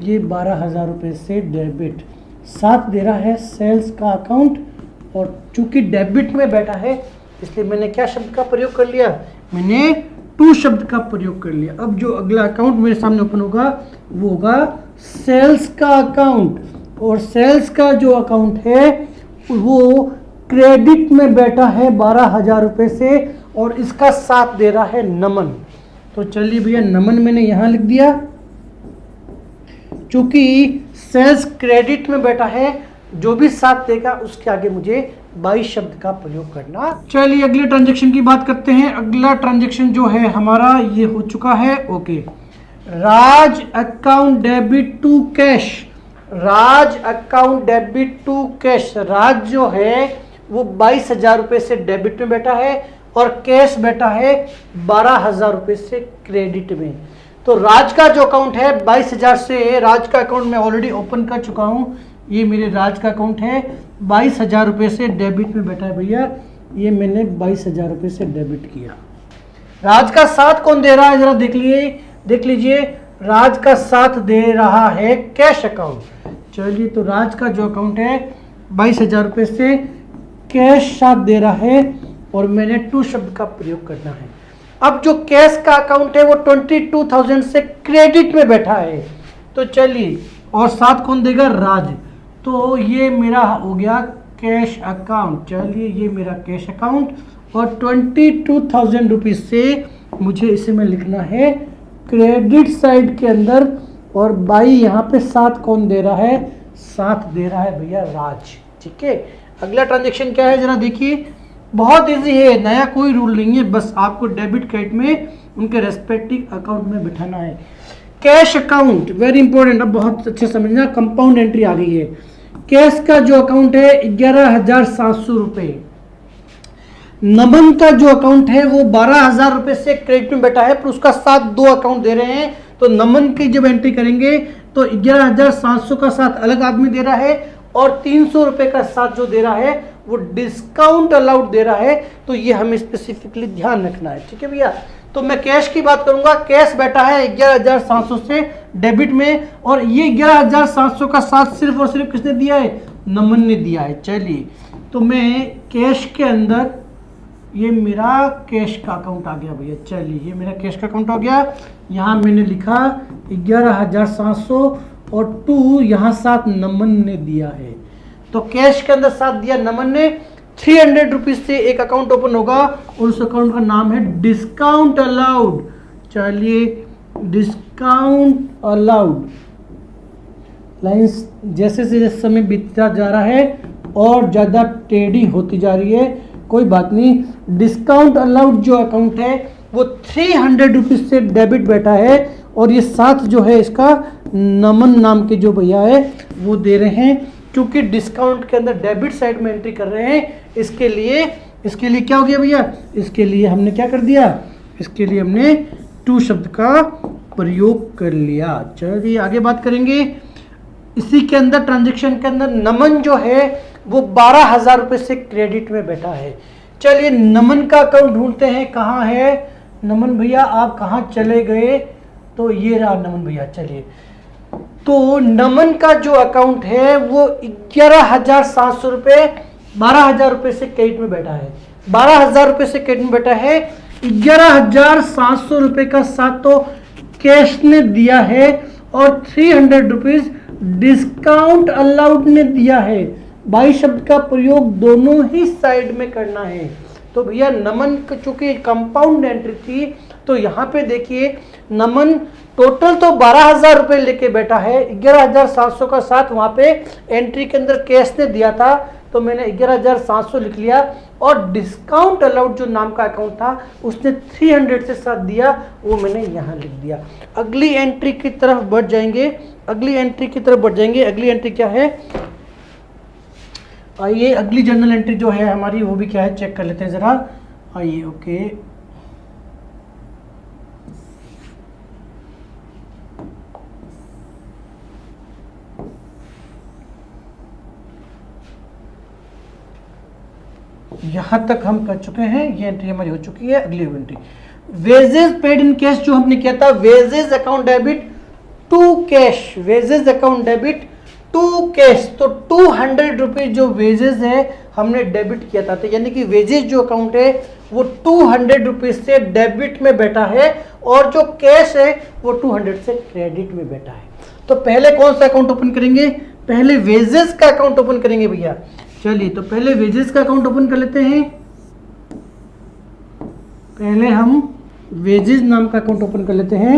S1: ये 12,000 रुपये से डेबिट। साथ दे रहा है सेल्स का अकाउंट और चूंकि डेबिट में बैठा है इसलिए मैंने क्या शब्द का प्रयोग कर लिया? मैंने टू शब्द का प्रयोग कर लिया। अब जो अगला अकाउंट मेरे सामने ओपन होगा वो होगा सेल्स का अकाउंट। और सेल्स का जो अकाउंट है वो क्रेडिट में बैठा है 12,000 रुपये से और इसका साथ दे रहा है नमन। तो चलिए भैया नमन मैंने यहाँ लिख दिया। चूंकि सेल्स क्रेडिट में बैठा है जो भी साथ देगा उसके आगे मुझे 22 शब्द का प्रयोग करना। चलिए अगले ट्रांजैक्शन की बात करते हैं। अगला ट्रांजैक्शन जो है हमारा ये हो चुका है। Okay, Raj account debit to cash. Raj account debit to cash. Raj जो है वो 22,000 रुपये से डेबिट में बैठा है और कैश बैठा है 12,000 रुपये से क्रेडिट में। तो राज का जो अकाउंट है 22,000 से, राज का अकाउंट मैं ऑलरेडी ओपन कर चुका हूँ। ये मेरे राज का अकाउंट है 22,000 रुपये से डेबिट में बैठा है भैया। ये मैंने 22,000 रुपये से डेबिट किया। राज का साथ कौन दे रहा है जरा देख लीजिए। राज का साथ दे रहा है कैश अकाउंट। चलिए तो राज का जो अकाउंट है 22,000 रुपये से कैश साथ दे रहा है और मैंने टू शब्द का प्रयोग करना है। अब जो कैश का अकाउंट है वो 22,000 से क्रेडिट में बैठा है, तो चलिए, और साथ कौन देगा, राज। तो ये मेरा हो गया कैश अकाउंट। चलिए, ये मेरा कैश अकाउंट, और 22,000 रुपीज से मुझे इसे में लिखना है क्रेडिट साइड के अंदर। और बाई यहाँ पे साथ कौन दे रहा है, साथ दे रहा है भैया राज। ठीक है, अगला ट्रांजेक्शन क्या है जरा देखिए, बहुत इजी है, नया कोई रूल नहीं है, बस आपको डेबिट क्रेडिट में उनके रेस्पेक्टिव अकाउंट में बिठाना है। कैश अकाउंट वेरी इंपॉर्टेंट, अब बहुत अच्छे समझना, कंपाउंड एंट्री आ गई है। कैश का जो अकाउंट है 11,700 रुपये, नमन का जो अकाउंट है वो 12,000 रुपये से क्रेडिट में बैठा है, पर उसका साथ दो अकाउंट दे रहे हैं। तो नमन की जब एंट्री करेंगे तो 11,700 का साथ अलग आदमी दे रहा है, और 300 रुपये का साथ जो दे रहा है वो डिस्काउंट अलाउड दे रहा है। तो ये हमें स्पेसिफिकली ध्यान रखना है। ठीक है भैया, तो मैं कैश की बात करूंगा, कैश बैठा है 11,700 से डेबिट में, और ये 11,700 का साथ सिर्फ और सिर्फ किसने दिया है, नमन ने दिया है। चलिए, तो मैं कैश के अंदर, ये मेरा कैश का अकाउंट आ गया भैया। चलिए, ये मेरा कैश का अकाउंट हो गया, यहाँ मैंने लिखा 11,700 और 2 यहाँ साथ नमन ने दिया है। तो कैश के अंदर साथ दिया नमन ने, 300 रुपीज से एक अकाउंट ओपन होगा और उस अकाउंट का नाम है डिस्काउंट अलाउड। चलिए, डिस्काउंट अलाउड। लाइंस जैसे जैसे समय बीतता जा रहा है और ज़्यादा टेढ़ी होती जा रही है, कोई बात नहीं। डिस्काउंट अलाउड जो अकाउंट है वो 300 रुपीज से डेबिट बैठा है, और ये साथ जो है इसका नमन नाम के जो भैया है वो दे रहे हैं, क्योंकि डिस्काउंट के अंदर डेबिट साइड में एंट्री कर रहे हैं। इसके लिए क्या हो गया भैया, इसके लिए हमने क्या कर दिया, इसके लिए हमने टू शब्द का प्रयोग कर लिया। चलिए आगे बात करेंगे। इसी के अंदर ट्रांजेक्शन के अंदर नमन जो है वो 12,000 रुपये से क्रेडिट में बैठा है। चलिए, नमन का अकाउंट ढूंढते हैं, कहाँ है नमन भैया, आप कहाँ चले गए, तो ये रहा नमन भैया। चलिए, तो नमन का जो अकाउंट है वो 11,700 रुपये, 12,000 रुपये से क्रेडिट में बैठा है। 12,000 रुपये से क्रेडिट में बैठा है, 11,700 रुपये का साथ तो कैश ने दिया है, और 300 रुपीज डिस्काउंट अलाउड ने दिया है। बाई शब्द का प्रयोग दोनों ही साइड में करना है। तो भैया नमन चूंकि कंपाउंड एंट्री थी, तो यहाँ पे देखिए नमन टोटल तो 12,000 रुपये लेके बैठा है, 11,700 का साथ वहाँ पे एंट्री के अंदर कैश ने दिया था, तो मैंने 11,700 लिख लिया, और डिस्काउंट अलाउड जो नाम का अकाउंट था उसने 300 से साथ दिया, वो मैंने यहाँ लिख दिया। अगली एंट्री की तरफ बढ़ जाएंगे, अगली एंट्री क्या है, आइए अगली जर्नल एंट्री जो है हमारी वो भी क्या है चेक कर लेते हैं जरा। आइए, ओके, यहां तक हम कर चुके हैं, ये एंट्री हमारी हो चुकी है। अगली entry wages paid in cash जो हमने किया था, wages account debit to cash, wages account debit to cash, तो 200 रुपीज जो वेजेस है हमने डेबिट किया था, तो यानी कि वेजेस जो अकाउंट है वो 200 रुपीज से डेबिट में बैठा है, और जो कैश है वो 200 से क्रेडिट में बैठा है। तो पहले कौन सा अकाउंट ओपन करेंगे, पहले वेजेस का अकाउंट ओपन करेंगे भैया। चलिए, तो पहले वेजेस का अकाउंट ओपन कर लेते हैं। पहले हम वेजेस नाम का अकाउंट ओपन कर लेते हैं,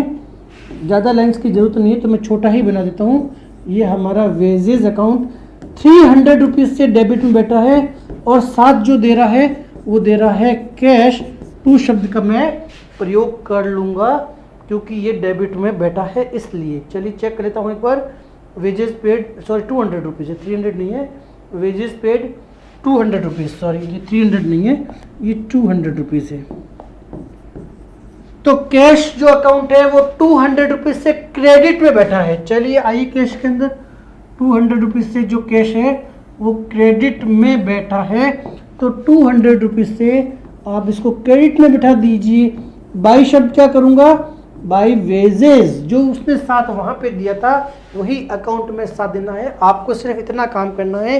S1: ज़्यादा लाइंस की जरूरत नहीं है तो मैं छोटा ही बना देता हूँ। ये हमारा वेजेस अकाउंट 300 रुपीज से डेबिट में बैठा है, और साथ जो दे रहा है वो दे रहा है कैश। टू शब्द का मैं प्रयोग कर लूँगा क्योंकि ये डेबिट में बैठा है इसलिए। चलिए चेक कर लेता हूँ एक बार। वेजेस पेड, सॉरी 200 रुपीज़ है, 300 नहीं है। वेजेस पेड 200 रुपीज़, सॉरी ये 300 नहीं है, ये 200 रुपीज़ है। तो कैश जो अकाउंट है वो 200 रुपीज से क्रेडिट में बैठा है। चलिए आइए, कैश के अंदर 200 रुपीज से जो कैश है वो क्रेडिट में बैठा है, तो 200 रुपीज से आप इसको क्रेडिट में बैठा दीजिए। बाई शब्द क्या करूंगा, बाई वेजेस जो उसने साथ वहां पे दिया था वही अकाउंट में साथ देना है। आपको सिर्फ इतना काम करना है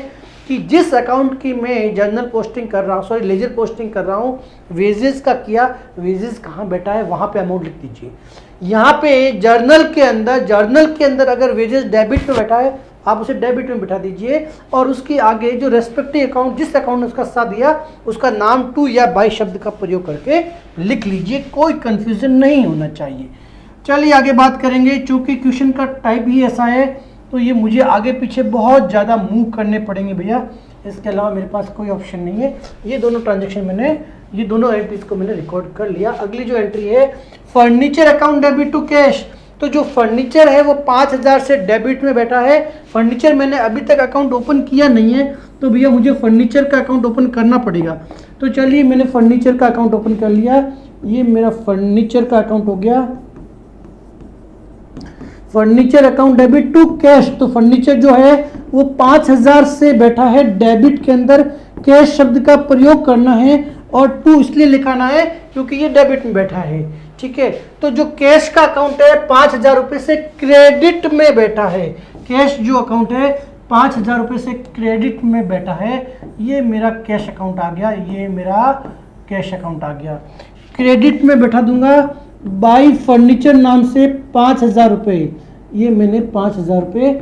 S1: कि जिस अकाउंट की मैं जर्नल पोस्टिंग कर रहा हूँ, सॉरी लेजर पोस्टिंग कर रहा हूँ, वेजेस का किया, वेजेस कहाँ बैठा है वहाँ पे अमाउंट लिख दीजिए। यहाँ पे जर्नल के अंदर अगर वेजेस डेबिट में बैठा है आप उसे डेबिट में बिठा दीजिए, और उसके आगे जो रेस्पेक्टिव अकाउंट, जिस अकाउंट ने उसका साथ दिया, उसका नाम टू या बाय शब्द का प्रयोग करके लिख लीजिए, कोई कंफ्यूजन नहीं होना चाहिए। चलिए आगे बात करेंगे। चूंकि क्वेश्चन का टाइप ही ऐसा है तो ये मुझे आगे पीछे बहुत ज़्यादा मूव करने पड़ेंगे भैया, इसके अलावा मेरे पास कोई ऑप्शन नहीं है। ये दोनों ट्रांजेक्शन ये दोनों एंट्रीज को मैंने रिकॉर्ड कर लिया। अगली जो एंट्री है furniture account debit to cash, तो जो फर्नीचर है वो 5000 से डेबिट में बैठा है। फर्नीचर मैंने अभी तक अकाउंट ओपन किया नहीं है, तो भैया मुझे फर्नीचर का अकाउंट ओपन करना पड़ेगा। तो चलिए मैंने फर्नीचर का अकाउंट ओपन कर लिया, ये मेरा फर्नीचर का अकाउंट हो गया। Furniture account debit to cash, तो फर्नीचर जो है वो 5000 से बैठा है डेबिट के अंदर, कैश शब्द का प्रयोग करना है और टू इसलिए लिखाना है क्योंकि ये डेबिट में बैठा है। ठीक है, तो जो कैश का अकाउंट है 5000 रुपये से क्रेडिट में बैठा है, कैश जो अकाउंट है 5000 रुपये से क्रेडिट में बैठा है, ये मेरा कैश अकाउंट आ गया, ये मेरा कैश अकाउंट आ गया। क्रेडिट में बैठा दूंगा बाई फर्नीचर नाम से 5000 रुपये, ये मैंने 5000 रुपये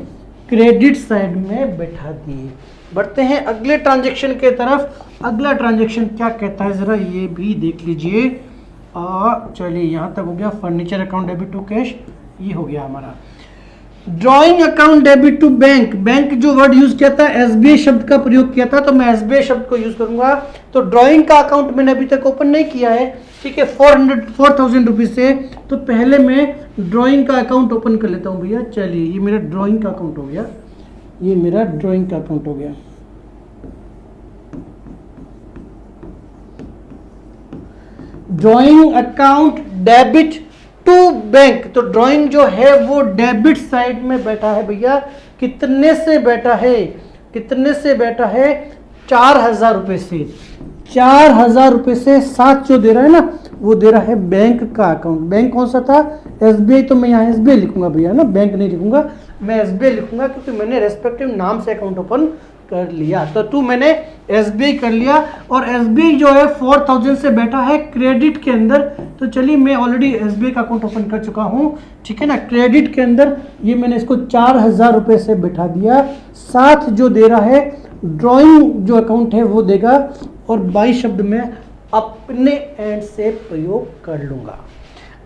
S1: क्रेडिट साइड में बैठा दिए। बढ़ते हैं अगले ट्रांजेक्शन के तरफ। अगला ट्रांजेक्शन क्या कहता है जरा ये भी देख लीजिए। चलिए यहाँ तक हो गया furniture account debit to cash, ये हो गया हमारा। Drawing account debit to bank, bank जो वर्ड यूज किया था एसबीआई शब्द का प्रयोग किया था, तो मैं एसबीआई शब्द को यूज करूंगा। तो ड्राइंग का अकाउंट मैंने अभी तक ओपन नहीं किया है, ठीक है, 4000 रुपीज से, तो पहले मैं ड्राइंग का अकाउंट ओपन कर लेता हूँ भैया। चलिए ये मेरा ड्राइंग का अकाउंट हो गया, ये मेरा ड्राइंग का अकाउंट हो गया। Drawing account debit to bank, तो ड्राइंग जो है वो डेबिट साइड में बैठा है भैया। कितने से बैठा है, कितने से बैठा है, 4000 रुपये से। 4000 रुपये से साथ जो दे रहा है ना वो दे रहा है बैंक का अकाउंट। बैंक कौन सा था, एसबीआई, तो मैं यहाँ एसबीआई लिखूंगा भैया ना, बैंक नहीं लिखूंगा, मैं एसबीआई लिखूंगा क्योंकि मैंने रेस्पेक्टिव नाम से अकाउंट ओपन कर लिया। तो टू मैंने एसबीआई कर लिया, और एसबीआई जो है 4000 से बैठा है क्रेडिट के अंदर। तो चलिए मैं ऑलरेडी एसबीआई का अकाउंट ओपन कर चुका हूँ, ठीक है ना। क्रेडिट के अंदर ये मैंने इसको 4000 रुपये से बैठा दिया, साथ जो दे रहा है ड्राइंग जो अकाउंट है वो देगा, और बाई शब्द में अपने एंड से प्रयोग कर लूंगा।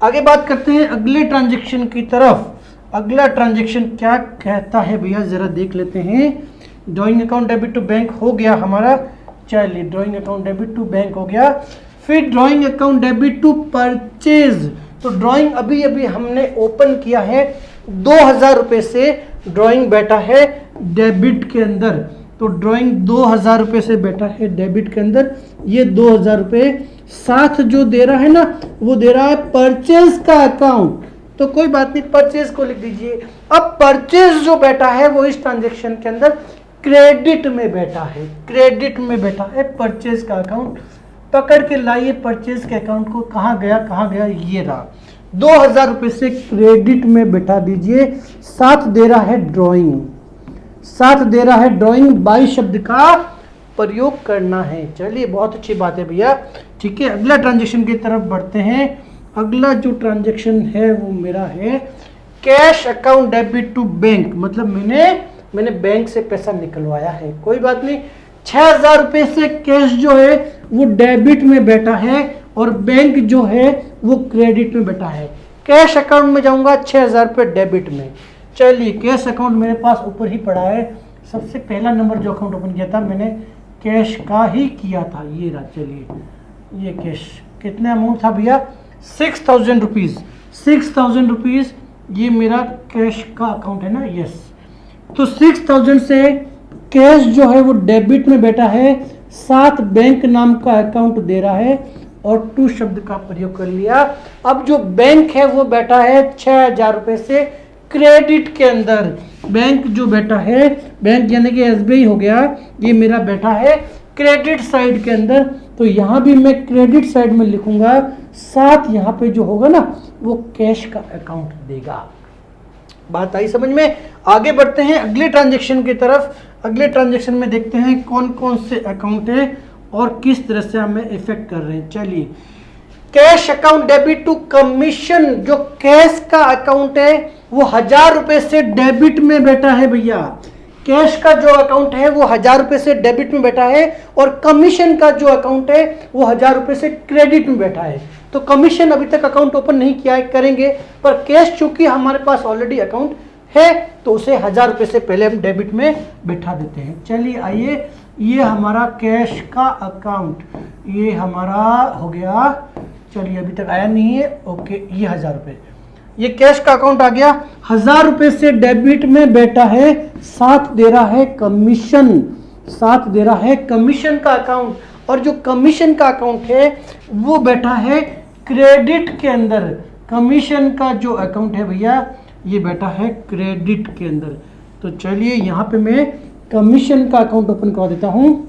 S1: आगे बात करते हैं अगले ट्रांजेक्शन की तरफ। अगला ट्रांजेक्शन क्या कहता है भैया जरा देख लेते हैं। Drawing account debit to bank हो गया हमारा, चलिए drawing account debit to bank हो गया। फिर drawing account debit to purchase, तो ड्राइंग अभी अभी हमने ओपन किया है, 2000 रुपये से ड्राइंग बैठा है डेबिट के अंदर। तो ड्राइंग 2000 रुपये से बैठा है डेबिट के अंदर, ये 2000 रुपये साथ जो दे रहा है ना वो दे रहा है परचेज का अकाउंट। तो कोई बात नहीं, परचेज को लिख दीजिए। अब परचेज जो बैठा है वो इस ट्रांजेक्शन के अंदर क्रेडिट में बैठा है, क्रेडिट में बैठा है परचेज का अकाउंट। पकड़ के लाइए परचेज के अकाउंट को, कहाँ गया कहाँ गया, ये रहा। 2000 रुपये से क्रेडिट में बैठा दीजिए, साथ दे रहा है ड्राइंग, साथ दे रहा है ड्राइंग, बाई शब्द का प्रयोग करना है। चलिए बहुत अच्छी बात है भैया, ठीक है। अगला ट्रांजेक्शन की तरफ बढ़ते हैं। अगला जो ट्रांजेक्शन है वो मेरा है cash account debit to bank, मतलब मैंने बैंक से पैसा निकलवाया है, कोई बात नहीं। 6000 रुपये से कैश जो है वो डेबिट में बैठा है, और बैंक जो है वो क्रेडिट में बैठा है। कैश अकाउंट में जाऊंगा 6000 रुपये डेबिट में। चलिए कैश अकाउंट मेरे पास ऊपर ही पड़ा है, सबसे पहला नंबर जो अकाउंट ओपन किया था मैंने कैश का ही किया था, ये रहा। चलिए ये कैश, कितना अमाउंट था भैया, 6000 रुपीज़, 6000 रुपीज़ ये मेरा कैश का अकाउंट है ना, यस। तो 6000 से कैश जो है वो डेबिट में बैठा है, साथ बैंक नाम का अकाउंट दे रहा है, और टू शब्द का प्रयोग कर लिया। अब जो बैंक है वो बैठा है 6000 रुपये से क्रेडिट के अंदर। बैंक जो बैठा है, बैंक यानी कि एसबीआई हो गया, ये मेरा बैठा है क्रेडिट साइड के अंदर। तो यहाँ भी मैं क्रेडिट साइड में लिखूंगा, साथ यहाँ पे जो होगा ना वो कैश का अकाउंट देगा। बात आई समझ में? आगे बढ़ते हैं अगले ट्रांजेक्शन की तरफ। अगले ट्रांजेक्शन में देखते हैं कौन कौन से अकाउंट है और किस तरह से हमें इफेक्ट कर रहे हैं। चलिए, cash account debit to commission, जो कैश का अकाउंट है वो 1000 रुपए से डेबिट में बैठा है भैया। कैश का जो अकाउंट है वो 1000 रुपए से डेबिट में बैठा है और कमीशन का जो अकाउंट है वो 1000 रुपए से क्रेडिट में बैठा है। तो कमीशन अभी तक अकाउंट ओपन नहीं किया है, करेंगे, पर कैश चूंकि हमारे पास ऑलरेडी अकाउंट है तो उसे 1000 रुपए से पहले हम डेबिट में बैठा देते हैं। चलिए आइए, ये हमारा कैश का अकाउंट, ये हमारा हो गया। चलिए अभी तक आया नहीं है, ओके, ये 1000 रुपये, ये कैश का अकाउंट आ गया। 1000 रुपये से डेबिट में बैठा है, साथ दे रहा है कमीशन, साथ दे रहा है कमीशन का अकाउंट, और जो कमीशन का अकाउंट है वो बैठा है क्रेडिट के अंदर। कमीशन का जो अकाउंट है भैया ये बैठा है क्रेडिट के अंदर। तो चलिए यहाँ पे मैं कमीशन का अकाउंट ओपन करवा देता हूँ।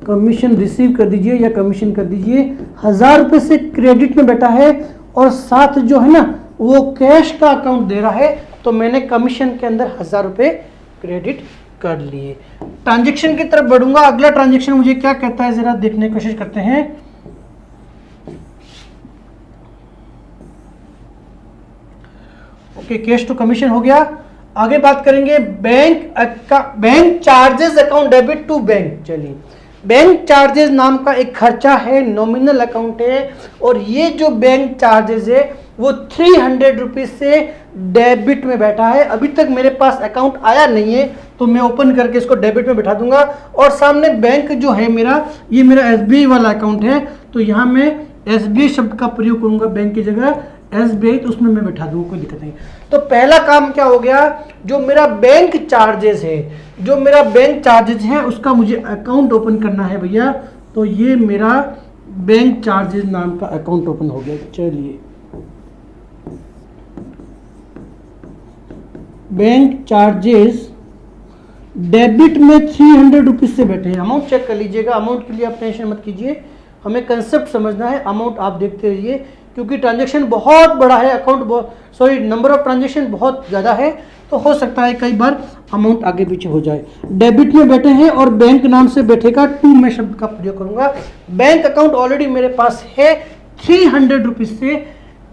S1: कमीशन रिसीव कर दीजिए या कमीशन कर दीजिए। 1000 रुपये से क्रेडिट में बैठा है और साथ जो है ना वो कैश का अकाउंट दे रहा है, तो मैंने कमीशन के अंदर 1000 रुपये क्रेडिट कर लिए। ट्रांजैक्शन की तरफ बढ़ूंगा। अगला ट्रांजैक्शन मुझे क्या कहता है जरा देखने की कोशिश करते हैं। ओके, कैश टू कमीशन हो गया। आगे बात करेंगे bank charges account debit to bank. चलिए, बैंक चार्जेस नाम का एक खर्चा है, नॉमिनल अकाउंट है, और ये जो बैंक चार्जेस है वो 300 रुपीज से डेबिट में बैठा है। अभी तक मेरे पास अकाउंट आया नहीं है तो मैं ओपन करके इसको डेबिट में बैठा दूंगा। और सामने बैंक जो है मेरा, ये मेरा SBI वाला अकाउंट है, तो यहाँ मैं SBI शब्द का प्रयोग करूंगा बैंक की जगह, SBI, तो उसमें मैं बैठा दूंगा, कोई दिक्कत नहीं। तो पहला काम क्या हो गया, जो मेरा बैंक चार्जेस है, जो मेरा बैंक चार्जेस है उसका मुझे अकाउंट ओपन करना है भैया। तो ये मेरा बैंक चार्जेस नाम का अकाउंट ओपन हो गया। चलिए, बैंक चार्जेस डेबिट में 300 रुपीज से बैठे हैं। अमाउंट चेक कर लीजिएगा, अमाउंट के लिए आप टेंशन मत कीजिए, हमें कंसेप्ट समझना है। अमाउंट आप देखते रहिए क्योंकि ट्रांजैक्शन बहुत बड़ा है, नंबर ऑफ ट्रांजैक्शन बहुत ज़्यादा है, तो हो सकता है कई बार अमाउंट आगे पीछे हो जाए। डेबिट में बैठे हैं और बैंक नाम से बैठेगा, टू में शब्द का प्रयोग करूंगा। बैंक अकाउंट ऑलरेडी मेरे पास है, 300 रुपीज से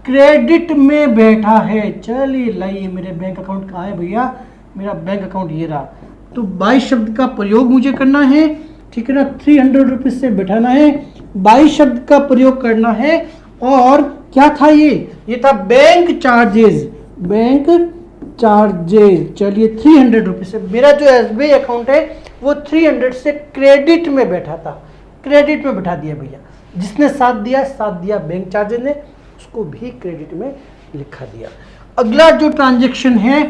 S1: क्रेडिट में बैठा है। चलिए लाइए, मेरे बैंक अकाउंट कहाँ है भैया, मेरा बैंक अकाउंट ये रहा। तो 22 शब्द का प्रयोग मुझे करना है, ठीक है ना, 300 रुपीज से बैठाना है, 22 शब्द का प्रयोग करना है। और क्या था ये था बैंक चार्जेस, बैंक चार्जेस। चलिए 300 रुपीज से मेरा जो SBI अकाउंट है वो 300 से क्रेडिट में बैठा था, क्रेडिट में बैठा दिया भैया। जिसने साथ दिया बैंक चार्जेस ने, उसको भी क्रेडिट में लिखा दिया। अगला जो ट्रांजैक्शन है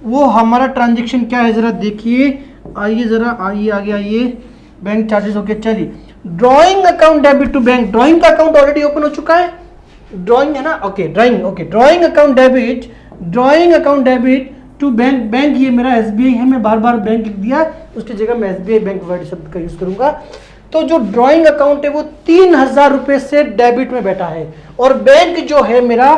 S1: वो हमारा ट्रांजैक्शन क्या है जरा देखिए, आइए जरा, आइए आगे आइए। बैंक चार्जेस हो गया। चलिए, drawing account debit to bank. Drawing का अकाउंट ऑलरेडी ओपन हो चुका है, ड्राइंग है ना, okay, drawing, okay, drawing account debit to bank. Bank ये मेरा SBI है, मैं बार बार बैंक लिख दिया, उसकी जगह मैं SBI बैंक वर्ड शब्द का यूज करूंगा। तो जो ड्राइंग अकाउंट है वो 3000 रुपए से डेबिट में बैठा है और बैंक जो है मेरा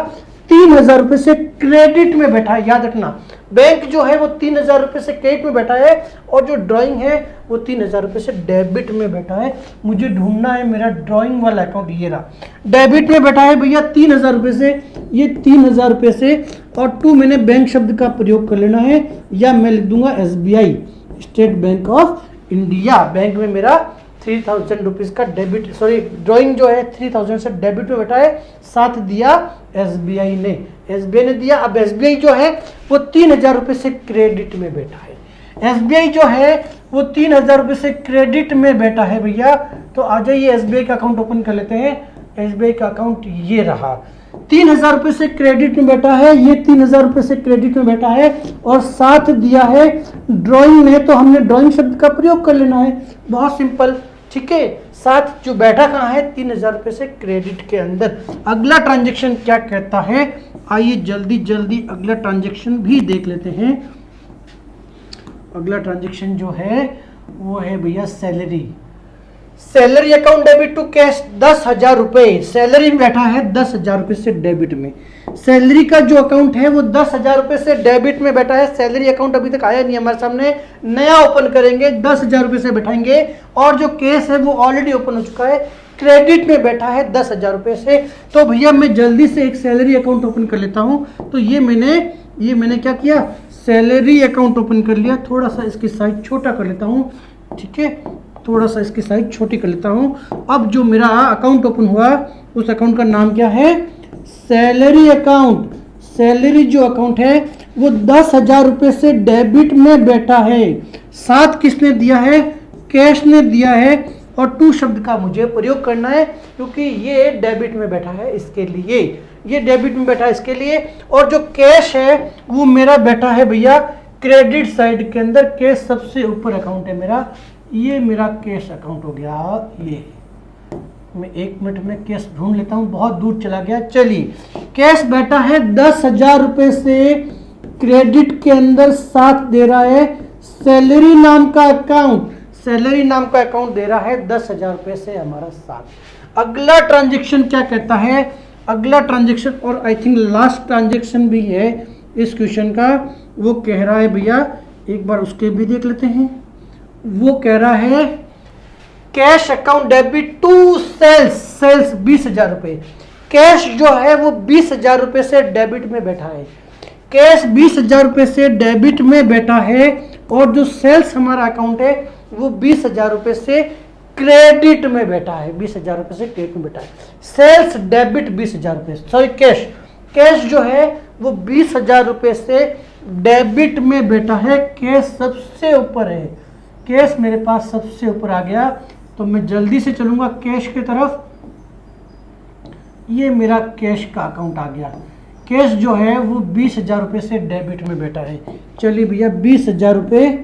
S1: 3000 रुपए से क्रेडिट में बैठा है। याद रखना, बैंक जो है वो 3000 रुपए से क्रेडिट में बैठा है और जो ड्राइंग है वो 3000 रुपए से डेबिट में बैठा है। मुझे ढूंढना है मेरा ड्राइंग वाला अकाउंट, ये रहा, डेबिट में बैठा है भैया 3000 रुपए से, ये 3000 रुपए से, और टू मैंने बैंक शब्द का प्रयोग कर लेना है, या मैं लिख दूंगा SBI, state bank of India. Bank में मेरा 3000 रुपीज का डेबिट, सॉरी ड्राइंग जो है 3000 से डेबिट में बैठा है, साथ दिया SBI ने दिया। अब SBI जो है वो 3000 रुपए से क्रेडिट में बैठा है। SBI जो है वो 3000 रुपए से क्रेडिट में बैठा है भैया। तो आ जाइए SBI का अकाउंट ओपन कर लेते हैं। SBI का अकाउंट ये रहा, 3000 रुपए से क्रेडिट में बैठा है, ये 3000 रुपए से क्रेडिट में बैठा है और साथ दिया है ड्राइंग ने, तो हमने ड्राइंग शब्द का प्रयोग कर लेना है, बहुत सिंपल, ठीक है। साथ जो बैठा कहाँ है, 3000 रुपए से क्रेडिट के अंदर। अगला ट्रांजैक्शन क्या कहता है, आइए जल्दी जल्दी अगला ट्रांजैक्शन भी देख लेते हैं। अगला ट्रांजैक्शन जो है वो है भैया salary. Salary account debit to cash 10,000 रुपए, सैलरी में बैठा है 10,000 रुपए से डेबिट में। सैलरी का जो अकाउंट है वो 10,000 रुपए से डेबिट में बैठा है। सैलरी अकाउंट अभी तक आया नहीं हमारे सामने, नया ओपन करेंगे, 10,000 रुपए से बैठाएंगे। और जो केस है वो ऑलरेडी ओपन हो चुका है, क्रेडिट में बैठा है 10,000 रुपए से। तो भैया मैं जल्दी से एक सैलरी अकाउंट ओपन कर लेता हूं। तो ये मैंने क्या किया, सैलरी अकाउंट ओपन कर लिया। थोड़ा सा इसकी साइज छोटा कर लेता हूँ, ठीक है, थोड़ा सा इसकी साइज छोटी कर लेता हूँ। अब जो मेरा अकाउंट ओपन हुआ उस अकाउंट का नाम क्या है, सैलरी अकाउंट। सैलरी जो अकाउंट है वो 10,000 रुपए से डेबिट में बैठा है। साथ किसने दिया है, कैश ने दिया है। और टू शब्द का मुझे प्रयोग करना है क्योंकि ये डेबिट में बैठा है इसके लिए, ये डेबिट में बैठा है इसके लिए। और जो कैश है वो मेरा बैठा है भैया क्रेडिट साइड के अंदर। कैश सबसे ऊपर अकाउंट है मेरा, ये मेरा कैश अकाउंट हो गया। ये मैं 1 मिनट में कैश ढूंढ लेता हूँ, बहुत दूर चला गया। चलिए, कैश बैठा है 10,000 रुपए से क्रेडिट के अंदर, साथ दे रहा है सैलरी नाम का अकाउंट। सैलरी नाम का अकाउंट दे रहा है 10,000 रुपए से हमारा साथ। अगला ट्रांजेक्शन क्या कहता है, अगला ट्रांजेक्शन और आई थिंक लास्ट ट्रांजेक्शन भी है इस क्वेश्चन का, वो कह रहा है भैया, एक बार उसके भी देख लेते हैं। वो कह रहा है cash account debit to sales, sales 20,000 रुपए। कैश जो है वो 20,000 रुपए से डेबिट में बैठा है। कैश 20,000 रुपए से डेबिट में बैठा है। और जो सेल्स हमारा अकाउंट है वो 20,000 रुपए से क्रेडिट में बैठा है, 20,000 रुपए से क्रेडिट में बैठा है। सेल्स डेबिट 20,000 रुपए, सॉरी कैश, कैश जो है वो 20,000 रुपए से डेबिट में बैठा है। कैश सबसे ऊपर है, कैश मेरे पास सबसे ऊपर आ गया। तो मैं जल्दी से चलूंगा कैश की तरफ। ये मेरा कैश का अकाउंट आ गया। कैश जो है वो 20,000 रुपए से डेबिट में बैठा है। चलिए भैया 20,000 रुपए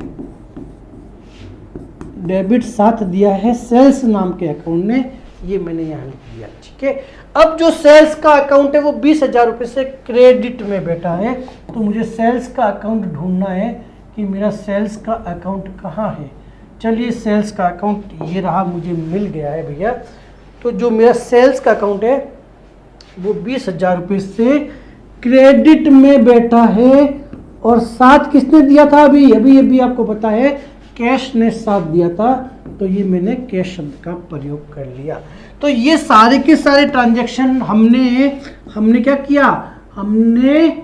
S1: डेबिट साथ दिया है सेल्स नाम के अकाउंट ने, ये मैंने यहाँ लिख दिया, ठीक है। अब जो सेल्स का अकाउंट है वो 20,000 रुपए से क्रेडिट में बैठा है। तो मुझे सेल्स का अकाउंट ढूंढना है कि मेरा सेल्स का अकाउंट कहाँ है। चलिए सेल्स का अकाउंट ये रहा, मुझे मिल गया है भैया। तो जो मेरा सेल्स का अकाउंट है वो 20,000 रुपये से क्रेडिट में बैठा है। और साथ किसने दिया था, अभी अभी अभी आपको पता है कैश ने साथ दिया था। तो ये मैंने कैश शब्द का प्रयोग कर लिया। तो ये सारे के सारे ट्रांजैक्शन हमने क्या किया, हमने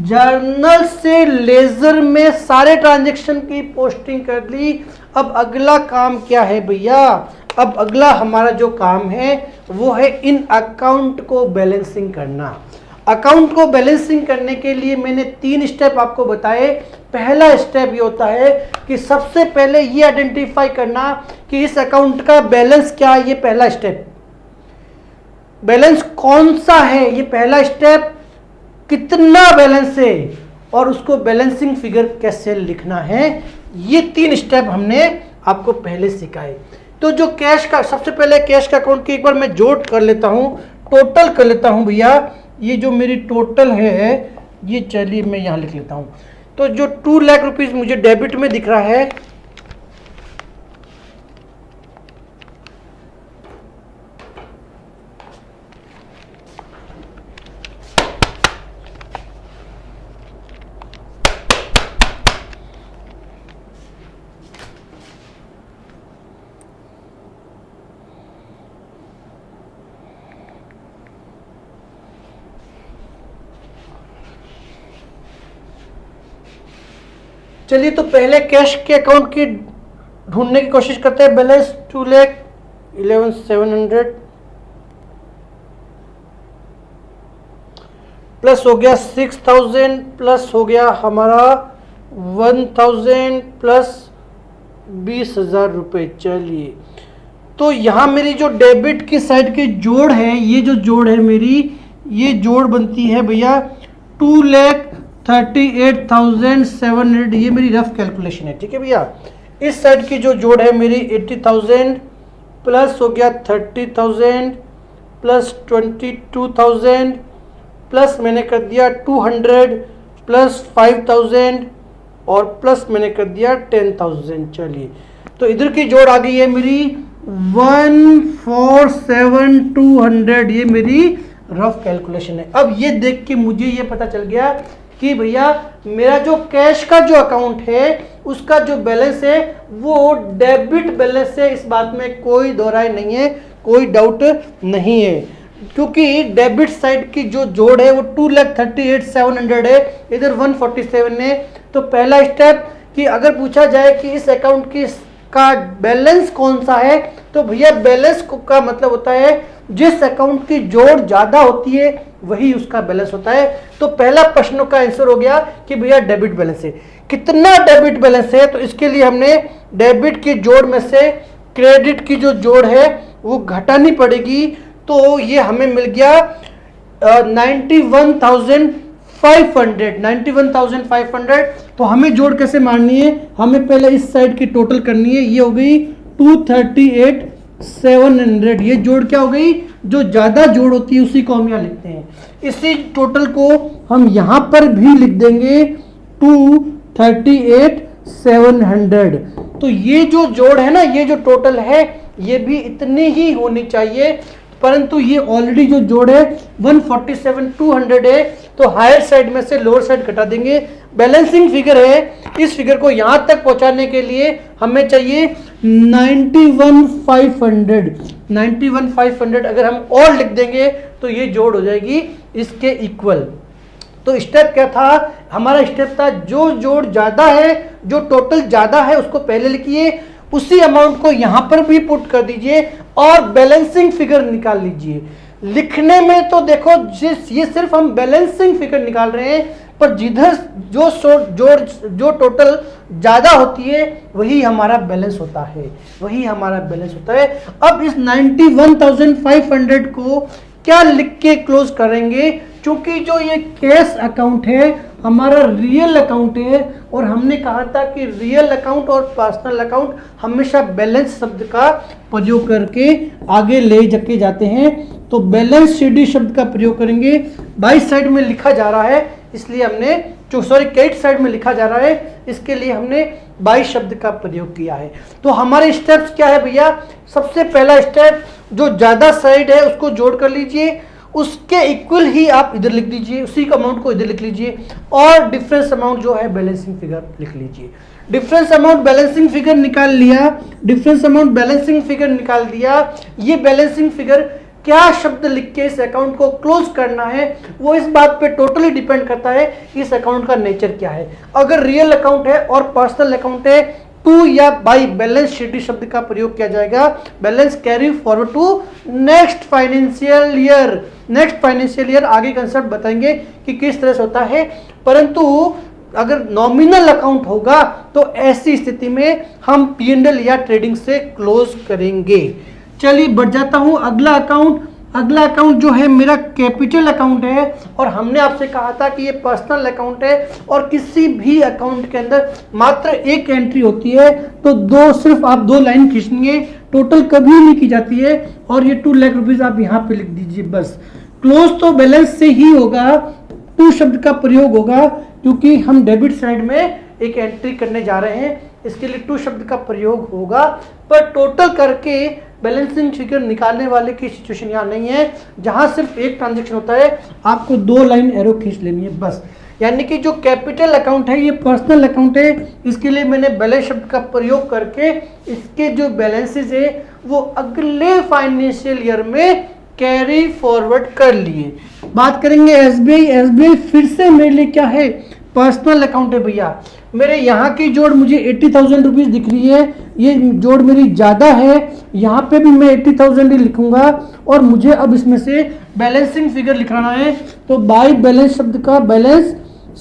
S1: जर्नल से लेजर में सारे ट्रांजैक्शन की पोस्टिंग कर ली। अब अगला काम क्या है भैया, अब अगला हमारा जो काम है वो है इन अकाउंट को बैलेंसिंग करना। अकाउंट को बैलेंसिंग करने के लिए मैंने 3 स्टेप आपको बताए। पहला स्टेप ये होता है कि सबसे पहले ये आइडेंटिफाई करना कि इस अकाउंट का बैलेंस क्या है। ये पहला स्टेप, बैलेंस कौन सा है, ये पहला स्टेप, कितना बैलेंस है और उसको बैलेंसिंग फिगर कैसे लिखना है, ये 3 स्टेप हमने आपको पहले सिखाए। तो जो कैश का, सबसे पहले कैश का अकाउंट की एक बार मैं जोड़ कर लेता हूं, टोटल कर लेता हूं भैया। ये जो मेरी टोटल है ये, चलिए मैं यहां लिख लेता हूं। तो जो 2 लाख रुपीस मुझे डेबिट में दिख रहा है, चलिए तो पहले कैश के अकाउंट की ढूंढने की कोशिश करते हैं। बैलेंस 2,11,700 प्लस हो गया 6,000 प्लस हो गया हमारा 1,000 प्लस 20,000 रुपये। चलिए तो यहाँ मेरी जो डेबिट की साइड की जोड़ है, ये जो जोड़ है मेरी, ये जोड़ बनती है भैया 2,38,700। ये मेरी रफ कैलकुलेशन है, ठीक है भैया। इस साइड की जो जोड़ है मेरी 80,000 प्लस हो गया 30,000 प्लस 22,000 प्लस मैंने कर दिया 200 प्लस 5,000 और प्लस मैंने कर दिया 10,000। चलिए तो इधर की जोड़ आ गई है मेरी 147,200 ये मेरी रफ कैलकुलेशन है। अब ये देख के मुझे ये पता चल गया कि भैया मेरा जो कैश का जो अकाउंट है उसका जो बैलेंस है वो डेबिट बैलेंस है। इस बात में कोई दो राय नहीं है, कोई डाउट नहीं है, क्योंकि डेबिट साइड की जो जोड़ है वो 2,38,700 है, इधर 147 है। तो पहला स्टेप कि अगर पूछा जाए कि इस अकाउंट की का बैलेंस कौन सा है, तो भैया बैलेंस का मतलब होता है जिस अकाउंट की जोड़ ज्यादा होती है वही उसका बैलेंस होता है। तो पहला प्रश्न का आंसर हो गया कि भैया डेबिट बैलेंस है। कितना डेबिट बैलेंस है, तो इसके लिए हमने डेबिट की जोड़ में से क्रेडिट की जो जोड़ है वो घटानी पड़ेगी। तो ये हमें मिल गया 91,500। तो हमें जोड़ कैसे मारनी है, हमें पहले इस साइड की टोटल करनी है। ये हो गई 238,700। ये जोड़ क्या हो गई, जो ज्यादा जोड़ होती है उसी को हम यहाँ लिखते हैं। इसी टोटल को हम यहाँ पर भी लिख देंगे 238,700। तो ये जो जोड़ है ना, ये जो टोटल है ये भी इतनी ही होनी चाहिए, परंतु ये ऑलरेडी जो जोड़ है 147,200 है। तो हायर साइड में से लोअर साइड घटा देंगे। बैलेंसिंग फिगर है, इस फिगर को यहां तक पहुंचाने के लिए हमें चाहिए 91,500। 91,500 अगर हम और लिख देंगे तो ये जोड़ हो जाएगी इसके इक्वल। तो स्टेप क्या था हमारा, स्टेप था जो जोड़ ज्यादा है, जो टोटल ज्यादा है उसको पहले लिखिए, उसी अमाउंट को यहां पर भी पुट कर दीजिए और बैलेंसिंग फिगर निकाल लीजिए। लिखने में तो देखो ये सिर्फ हम बैलेंसिंग फिगर निकाल रहे हैं, पर जिधर जो टोटल ज्यादा होती है वही हमारा बैलेंस होता है, वही हमारा बैलेंस होता है। अब इस 91,500 को क्या लिख के क्लोज करेंगे, क्योंकि जो ये कैश अकाउंट है हमारा रियल अकाउंट है, और हमने कहा था कि रियल अकाउंट और पर्सनल अकाउंट हमेशा बैलेंस शब्द का प्रयोग करके आगे ले जाके जाते हैं। तो बैलेंस शीट शब्द का प्रयोग करेंगे। बाई साइड में लिखा जा रहा है इसलिए हमने क्रेडिट साइड में लिखा जा रहा है, इसके लिए हमने बाई शब्द का प्रयोग किया है। तो हमारे स्टेप्स क्या है भैया, सबसे पहला स्टेप जो ज्यादा साइड है उसको जोड़ कर लीजिए, उसके इक्वल ही आप इधर लिख दीजिए, उसी का अमाउंट को इधर लिख लीजिए, और डिफरेंस अमाउंट जो है बैलेंसिंग फिगर लिख लीजिए। डिफरेंस अमाउंट बैलेंसिंग फिगर निकाल लिया, डिफरेंस अमाउंट बैलेंसिंग फिगर निकाल दिया। ये बैलेंसिंग फिगर क्या शब्द लिख के इस अकाउंट को क्लोज करना है वो इस बात पे टोटली डिपेंड करता है इस अकाउंट का नेचर क्या है। अगर रियल अकाउंट है और पर्सनल अकाउंट है, टू या बाई बैलेंस शीट शब्द का प्रयोग किया जाएगा। Balance carry forward to next financial year. Next financial year आगे कंसेप्ट बताएंगे कि किस तरह से होता है, परंतु अगर नॉमिनल अकाउंट होगा तो ऐसी स्थिति में हम P&L या ट्रेडिंग से क्लोज करेंगे। चलिए बढ़ जाता हूं अगला अकाउंट। अगला अकाउंट जो है मेरा कैपिटल अकाउंट है, और हमने आपसे कहा था कि ये पर्सनल अकाउंट है और किसी भी अकाउंट के अंदर मात्र एक एंट्री होती है, तो सिर्फ आप 2 लाइन खींचेंगे, टोटल कभी नहीं की जाती है, और ये 2 लाख रुपीज आप यहाँ पे लिख दीजिए बस। क्लोज तो बैलेंस से ही होगा, टू शब्द का प्रयोग होगा, क्योंकि हम डेबिट साइड में एक एंट्री करने जा रहे हैं, इसके लिए टू शब्द का प्रयोग होगा। पर टोटल करके बैलेंसिंग फिगर निकालने वाले की सिचुएशन यहाँ नहीं है, जहां सिर्फ एक ट्रांजैक्शन होता है, आपको 2 लाइन एरो खींच लेनी है बस। यानी कि जो कैपिटल अकाउंट है ये पर्सनल अकाउंट है, इसके लिए मैंने बैलेंस शब्द का प्रयोग करके इसके जो बैलेंसेस है वो अगले फाइनेंशियल ईयर में कैरी फॉरवर्ड कर लिए। बात करेंगे SBI। SBI फिर से मेरे लिए क्या है, पर्सनल अकाउंट है भैया। मेरे यहाँ की जोड़ मुझे 80,000 रुपीज दिख रही है, ये जोड़ मेरी ज्यादा है, यहाँ पे भी मैं 80,000 ही लिखूंगा, और मुझे अब इसमें से बैलेंसिंग फिगर लिखाना है। तो बाई बैलेंस शब्द का बैलेंस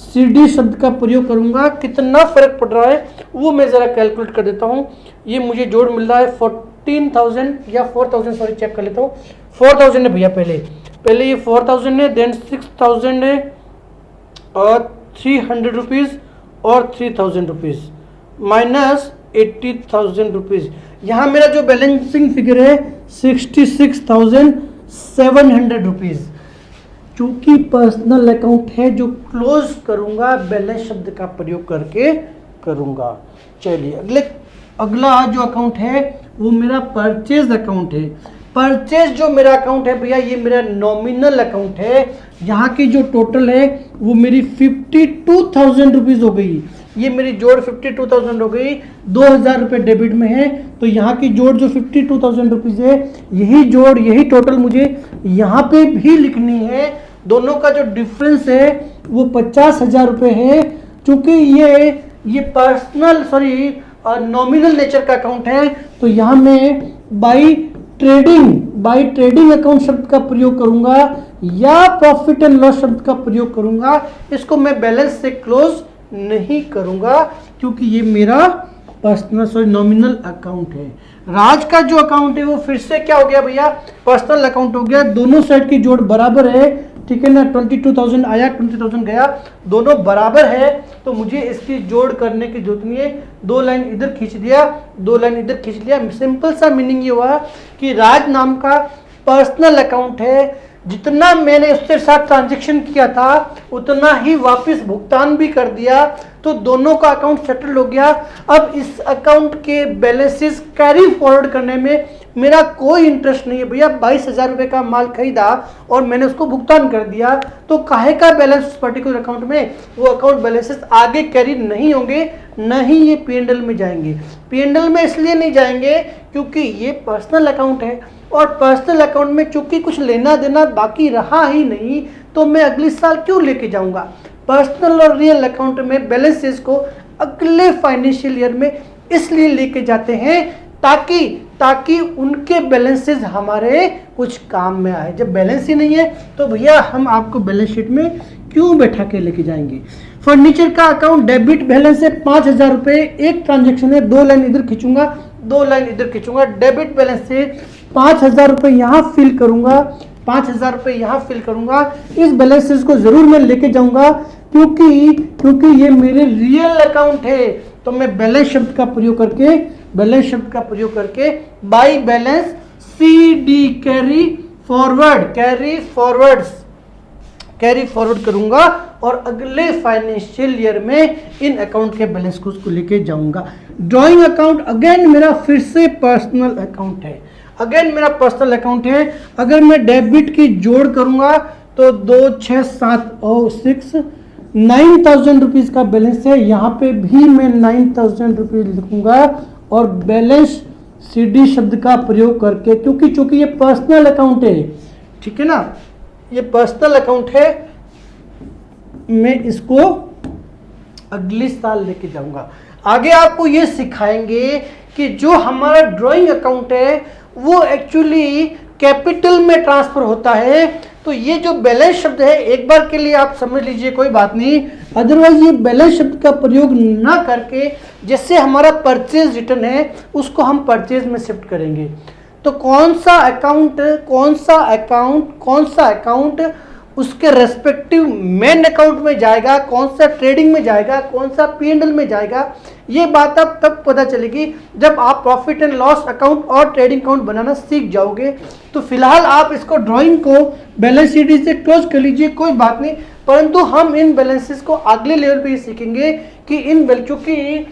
S1: CD शब्द का प्रयोग करूंगा। कितना फर्क पड़ रहा है वो मैं जरा कैलकुलेट कर देता हूँ। ये मुझे जोड़ मिल रहा है 14,000 या 4,000, सॉरी चेक कर लेता हूँ। 4,000 है भैया, पहले ये 4,000 है, देन 6,000 है, और 300 रुपीज़ और 3,000 रुपीज़ माइनस 80,000 रुपीज़। यहाँ मेरा जो बैलेंसिंग फिगर है 66,700 रुपीज़। चूंकि पर्सनल अकाउंट है जो क्लोज करूंगा बैलेंस शब्द का प्रयोग करके करूंगा। चलिए अगले अगला जो अकाउंट है वो मेरा परचेज अकाउंट है। परचेज जो मेरा अकाउंट है भैया, ये मेरा नॉमिनल अकाउंट है। यहाँ की जो टोटल है वो मेरी 52,000 रुपीज़ हो गई। ये मेरी जोड़ 52,000 हो गई, 2,000 रुपये डेबिट में है। तो यहाँ की जोड़ जो 52,000 रुपीज़ है, यही जोड़ यही टोटल मुझे यहाँ पे भी लिखनी है। दोनों का जो डिफरेंस है वो 50,000 रुपये है। चूँकि ये पर्सनल नॉमिनल नेचर का अकाउंट है, तो यहाँ मैं बाई ट्रेडिंग अकाउंट शब्द का प्रयोग करूंगा या प्रॉफिट एंड लॉस शब्द का प्रयोग करूंगा। इसको मैं बैलेंस से क्लोज नहीं करूंगा क्योंकि ये मेरा पर्सनल नॉमिनल अकाउंट है। राज का जो अकाउंट है वो फिर से क्या हो गया भैया, पर्सनल अकाउंट हो गया। दोनों साइड की जोड़ बराबर है, ठीक है ना। 22,000 आया, 20,000 गया, दोनों बराबर है। तो मुझे इसकी जोड़ करने की जरूरत नहीं है। 2 लाइन इधर खींच दिया, 2 लाइन इधर खींच लिया। सिंपल सा मीनिंग ये हुआ कि राज नाम का पर्सनल अकाउंट है, जितना मैंने उसके साथ ट्रांजैक्शन किया था उतना ही वापस भुगतान भी कर दिया, तो दोनों का अकाउंट सेटल हो गया। अब इस अकाउंट के बैलेंसेस कैरी फॉरवर्ड करने में मेरा कोई इंटरेस्ट नहीं है भैया। 22,000 रुपये का माल खरीदा और मैंने उसको भुगतान कर दिया, तो काहे का बैलेंस पर्टिकुलर अकाउंट में, वो अकाउंट बैलेंसेस आगे कैरी नहीं होंगे, न ही ये P&L में जाएंगे। P&L में इसलिए नहीं जाएंगे क्योंकि ये पर्सनल अकाउंट है, और पर्सनल अकाउंट में चूंकि कुछ लेना देना बाकी रहा ही नहीं, तो मैं अगले साल क्यों लेके जाऊंगा। पर्सनल और रियल अकाउंट में बैलेंसेस को अगले फाइनेंशियल ईयर में इसलिए लेके जाते हैं ताकि उनके बैलेंसेस हमारे कुछ काम में आए। जब बैलेंस ही नहीं है तो भैया हम आपको बैलेंस शीट में क्यों बैठा के लेके जाएंगे। फर्नीचर का अकाउंट डेबिट बैलेंस है 5,000 रुपये, एक ट्रांजेक्शन है, 2 लाइन इधर खींचूंगा, 2 लाइन इधर खींचूंगा। डेबिट बैलेंस से 5,000 रुपये यहाँ फिल करूंगा, 5,000 रुपये यहाँ फिल करूंगा। इस बैलेंसेस को जरूर मैं लेके जाऊंगा क्योंकि ये मेरे रियल अकाउंट है। तो मैं बैलेंस शब्द का प्रयोग करके by balance CD carry forward करूंगा और अगले फाइनेंशियल ईयर में इन अकाउंट के बैलेंस को उसको लेके जाऊंगा। ड्राइंग अकाउंट अगेन मेरा फिर से पर्सनल अकाउंट है, अगर मैं डेबिट की जोड़ करूंगा तो 2, 6, 7 और 6 9,000 रुपीज का बैलेंस है। यहाँ पे भी मैं 9,000 रुपीज लिखूंगा और बैलेंस CD शब्द का प्रयोग करके, क्योंकि ये पर्सनल अकाउंट है, ठीक है ना, ये पर्सनल अकाउंट है, मैं इसको अगले साल लेके जाऊंगा। आगे आपको ये सिखाएंगे कि जो हमारा ड्राइंग अकाउंट है वो एक्चुअली कैपिटल में ट्रांसफर होता है। तो ये जो बैलेंस शब्द है एक बार के लिए आप समझ लीजिए, कोई बात नहीं, अदरवाइज ये बैलेंस शब्द का प्रयोग ना करके जैसे हमारा परचेज रिटर्न है उसको हम परचेज में शिफ्ट करेंगे। तो कौन सा अकाउंट उसके रेस्पेक्टिव मेन अकाउंट में जाएगा, कौन सा ट्रेडिंग में जाएगा, कौन सा P&L में जाएगा, ये बात अब तब पता चलेगी जब आप प्रॉफिट एंड लॉस अकाउंट और ट्रेडिंग अकाउंट बनाना सीख जाओगे। तो फिलहाल आप इसको ड्राइंग को बैलेंस शीट से क्लोज कर लीजिए, कोई बात नहीं, परंतु हम इन बैलेंसेस को अगले लेवल पे सीखेंगे कि चूंकि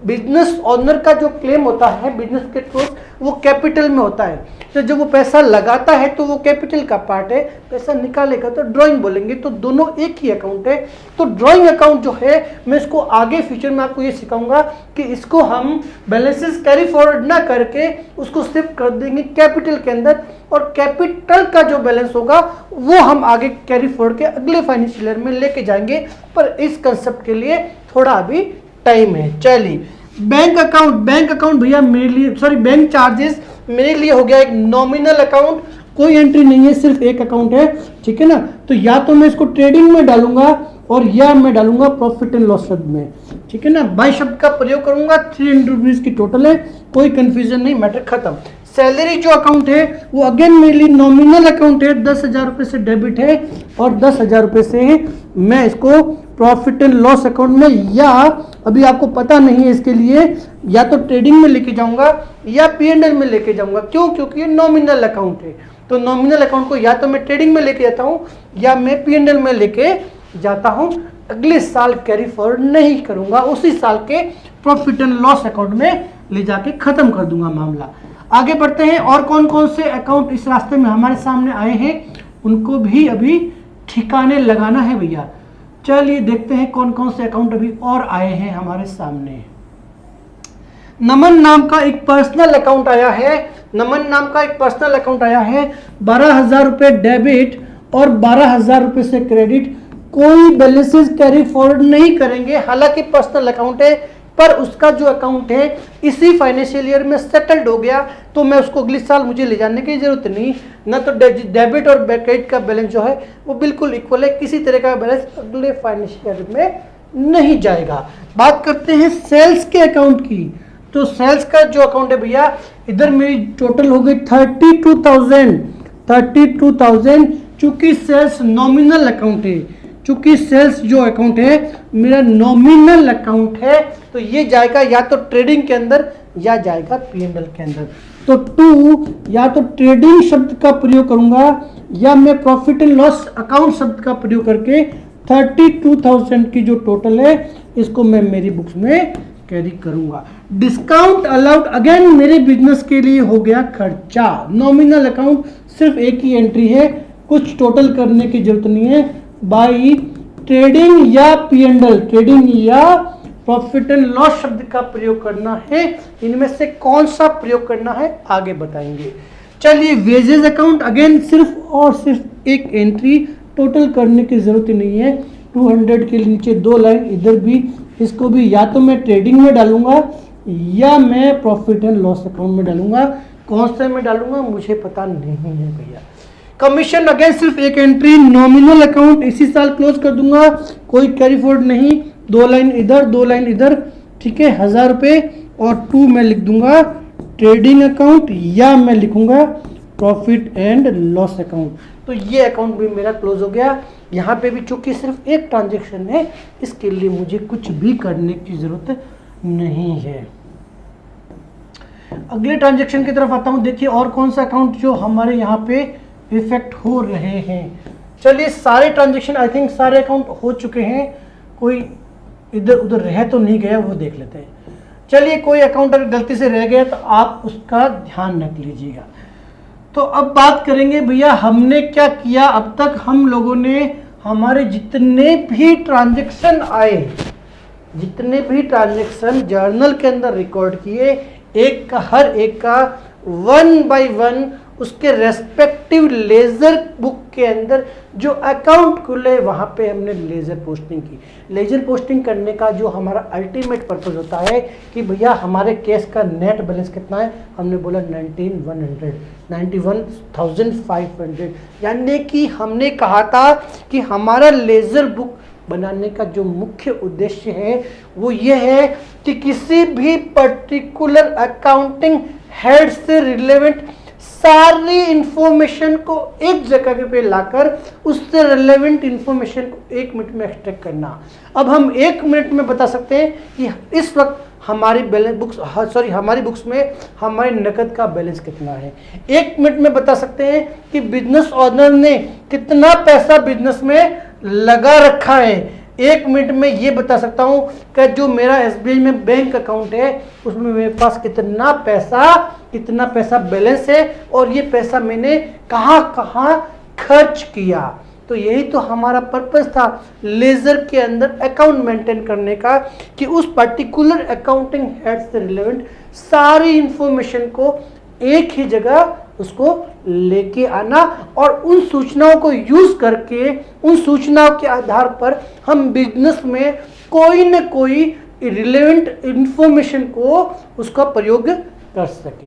S1: बिजनेस ओनर का जो क्लेम होता है बिजनेस के थ्रू वो कैपिटल में होता है, तो जब वो पैसा लगाता है तो वो कैपिटल का पार्ट है, पैसा निकालेगा तो ड्राइंग बोलेंगे। तो दोनों एक ही अकाउंट है। तो ड्राइंग अकाउंट जो है मैं इसको आगे फ्यूचर में आपको ये सिखाऊंगा कि इसको हम बैलेंसेस कैरी फॉरवर्ड ना करके उसको शिफ्ट कर देंगे कैपिटल के अंदर, और कैपिटल का जो बैलेंस होगा वो हम आगे कैरी फॉरवर्ड के अगले फाइनेंशियल ईयर में लेके जाएंगे, पर इस कंसेप्ट के लिए थोड़ा अभी टाइम है। चलिए, बैंक अकाउंट भैया मेरे लिए बैंक चार्जेस मेरे लिए हो गया एक नॉमिनल अकाउंट, कोई एंट्री नहीं है, सिर्फ एक अकाउंट है, ठीक है ना। तो या तो मैं इसको ट्रेडिंग में डालूंगा और या मैं डालूंगा प्रॉफिट एंड लॉस शब्द में, ठीक है ना। बाई शब्द का प्रयोग करूंगा, 300 रुपीज की टोटल है, कोई कंफ्यूजन नहीं, मैटर खत्म। सैलरी जो अकाउंट है वो अगेन मेरे लिए नॉमिनल अकाउंट है, 10,000 रुपये से डेबिट है और 10,000 रुपये से मैं इसको प्रॉफिट एंड लॉस अकाउंट में, या अभी आपको पता नहीं है इसके लिए, या तो ट्रेडिंग में लेके जाऊंगा या P&L में लेके जाऊंगा। क्यों? क्योंकि ये नॉमिनल अकाउंट है। तो नॉमिनल अकाउंट को या तो मैं ट्रेडिंग में लेके जाता हूँ या मैं P&L में लेके जाता हूँ। अगले साल कैरी फॉरवर्ड नहीं करूंगा, उसी साल के प्रॉफिट एंड लॉस अकाउंट में ले जाके खत्म कर दूंगा मामला। आगे बढ़ते हैं, और कौन कौन से अकाउंट इस रास्ते में हमारे सामने आए हैं उनको भी अभी ठिकाने लगाना है भैया। चलिए देखते हैं कौन कौन से अकाउंट अभी और आए हैं हमारे सामने। नमन नाम का एक पर्सनल अकाउंट आया है, नमन नाम का एक पर्सनल अकाउंट आया है, 12,000 रुपये डेबिट और 12,000 रुपये से क्रेडिट। कोई बैलेंसेस कैरी फॉरवर्ड नहीं करेंगे, हालांकि पर्सनल अकाउंट है, पर उसका जो अकाउंट है इसी फाइनेंशियल ईयर में सेटल्ड हो गया, तो मैं उसको अगले साल मुझे ले जाने की जरूरत नहीं। ना तो डेबिट और क्रेडिट का बैलेंस जो है वो बिल्कुल इक्वल है, किसी तरह का बैलेंस अगले फाइनेंशियल ईयर में नहीं जाएगा। बात करते हैं सेल्स के अकाउंट की, तो सेल्स का जो अकाउंट है भैया, इधर मेरी टोटल हो गई 32,000। चूंकि सेल्स नॉमिनल अकाउंट है, चूंकि सेल्स जो अकाउंट है मेरा नॉमिनल अकाउंट है, तो ये जाएगा या तो ट्रेडिंग के अंदर या जाएगा P&L के अंदर। तो 2 या तो ट्रेडिंग शब्द का प्रयोग करूंगा या मैं प्रॉफिट एंड लॉस अकाउंट शब्द का प्रयोग करके 32,000 की जो टोटल है इसको मैं मेरी बुक्स में कैरी करूंगा। डिस्काउंट अलाउड अगेन मेरे बिजनेस के लिए हो गया खर्चा। नॉमिनल अकाउंट सिर्फ एक ही एंट्री है, कुछ टोटल करने की जरूरत नहीं है। बाई ट्रेडिंग या P&L, ट्रेडिंग या प्रॉफिट एंड लॉस शब्द का प्रयोग करना है, इनमें से कौन सा प्रयोग करना है आगे बताएंगे। चलिए वेजेस अकाउंट, अगेन सिर्फ और सिर्फ एक एंट्री, टोटल करने की जरूरत ही नहीं है। 200 के नीचे 2 लाइन, इधर भी इसको भी या तो मैं ट्रेडिंग में डालूंगा या मैं प्रॉफिट एंड लॉस अकाउंट में डालूंगा। कौन से में डालूंगा मुझे पता नहीं है भैया। कमीशन अगेन सिर्फ एक एंट्री, नॉमिनल अकाउंट इसी साल क्लोज कर दूंगा, कोई कैरी फॉरवर्ड नहीं। 2 लाइन इधर 2 लाइन इधर, ठीक है, 1,000 रुपये। और 2 मैं लिख दूंगा ट्रेडिंग अकाउंट या मैं लिखूंगा प्रॉफिट एंड लॉस अकाउंट। तो ये अकाउंट भी मेरा क्लोज हो गया। यहाँ पे भी चूंकि सिर्फ एक ट्रांजेक्शन है, इसके लिए मुझे कुछ भी करने की जरूरत नहीं है। अगले ट्रांजेक्शन की तरफ आता हूँ। देखिए और कौन सा अकाउंट जो हमारे यहाँ पे इफेक्ट हो रहे हैं। चलिए सारे ट्रांजेक्शन आई थिंक सारे अकाउंट हो चुके हैं, कोई इधर उधर रह तो नहीं गया, वो देख लेते हैं। चलिए कोई अकाउंट अगर गलती से रह गया तो आप उसका ध्यान रख लीजिएगा। तो अब बात करेंगे भैया हमने क्या किया अब तक। हम लोगों ने हमारे जितने भी ट्रांजैक्शन आए, जितने भी ट्रांजैक्शन जर्नल के अंदर रिकॉर्ड किए, एक का हर एक का 1 बाय 1 उसके रेस्पेक्टिव लेजर बुक के अंदर जो अकाउंट खुले वहाँ पे हमने लेजर पोस्टिंग की। लेजर पोस्टिंग करने का जो हमारा अल्टीमेट पर्पस होता है कि भैया हमारे केस का नेट बैलेंस कितना है, हमने बोला 91,500, यानी कि हमने कहा था कि हमारा लेजर बुक बनाने का जो मुख्य उद्देश्य है वो ये है कि किसी भी पर्टिकुलर अकाउंटिंग हेड से रिलेवेंट सारी इंफॉर्मेशन को एक जगह पे लाकर उससे रिलेवेंट इंफॉर्मेशन को 1 मिनट में एक्सट्रैक्ट करना। अब हम 1 मिनट में बता सकते हैं कि इस वक्त हमारी बैलेंस बुक्स हमारी बुक्स में हमारे नकद का बैलेंस कितना है। 1 मिनट में बता सकते हैं कि बिजनेस ओनर ने कितना पैसा बिजनेस में लगा रखा है। 1 मिनट में ये बता सकता हूं कि जो मेरा SBI में बैंक अकाउंट है उसमें मेरे पास कितना पैसा बैलेंस है और ये पैसा मैंने कहां कहां खर्च किया। तो यही तो हमारा पर्पस था लेजर के अंदर अकाउंट मेंटेन करने का, कि उस पर्टिकुलर अकाउंटिंग हेड से रिलेवेंट सारी इंफॉर्मेशन को एक ही जगह उसको लेके आना और उन सूचनाओं को यूज करके उन सूचनाओं के आधार पर हम बिजनेस में कोई न कोई रिलेवेंट इंफॉर्मेशन को उसका प्रयोग कर सके।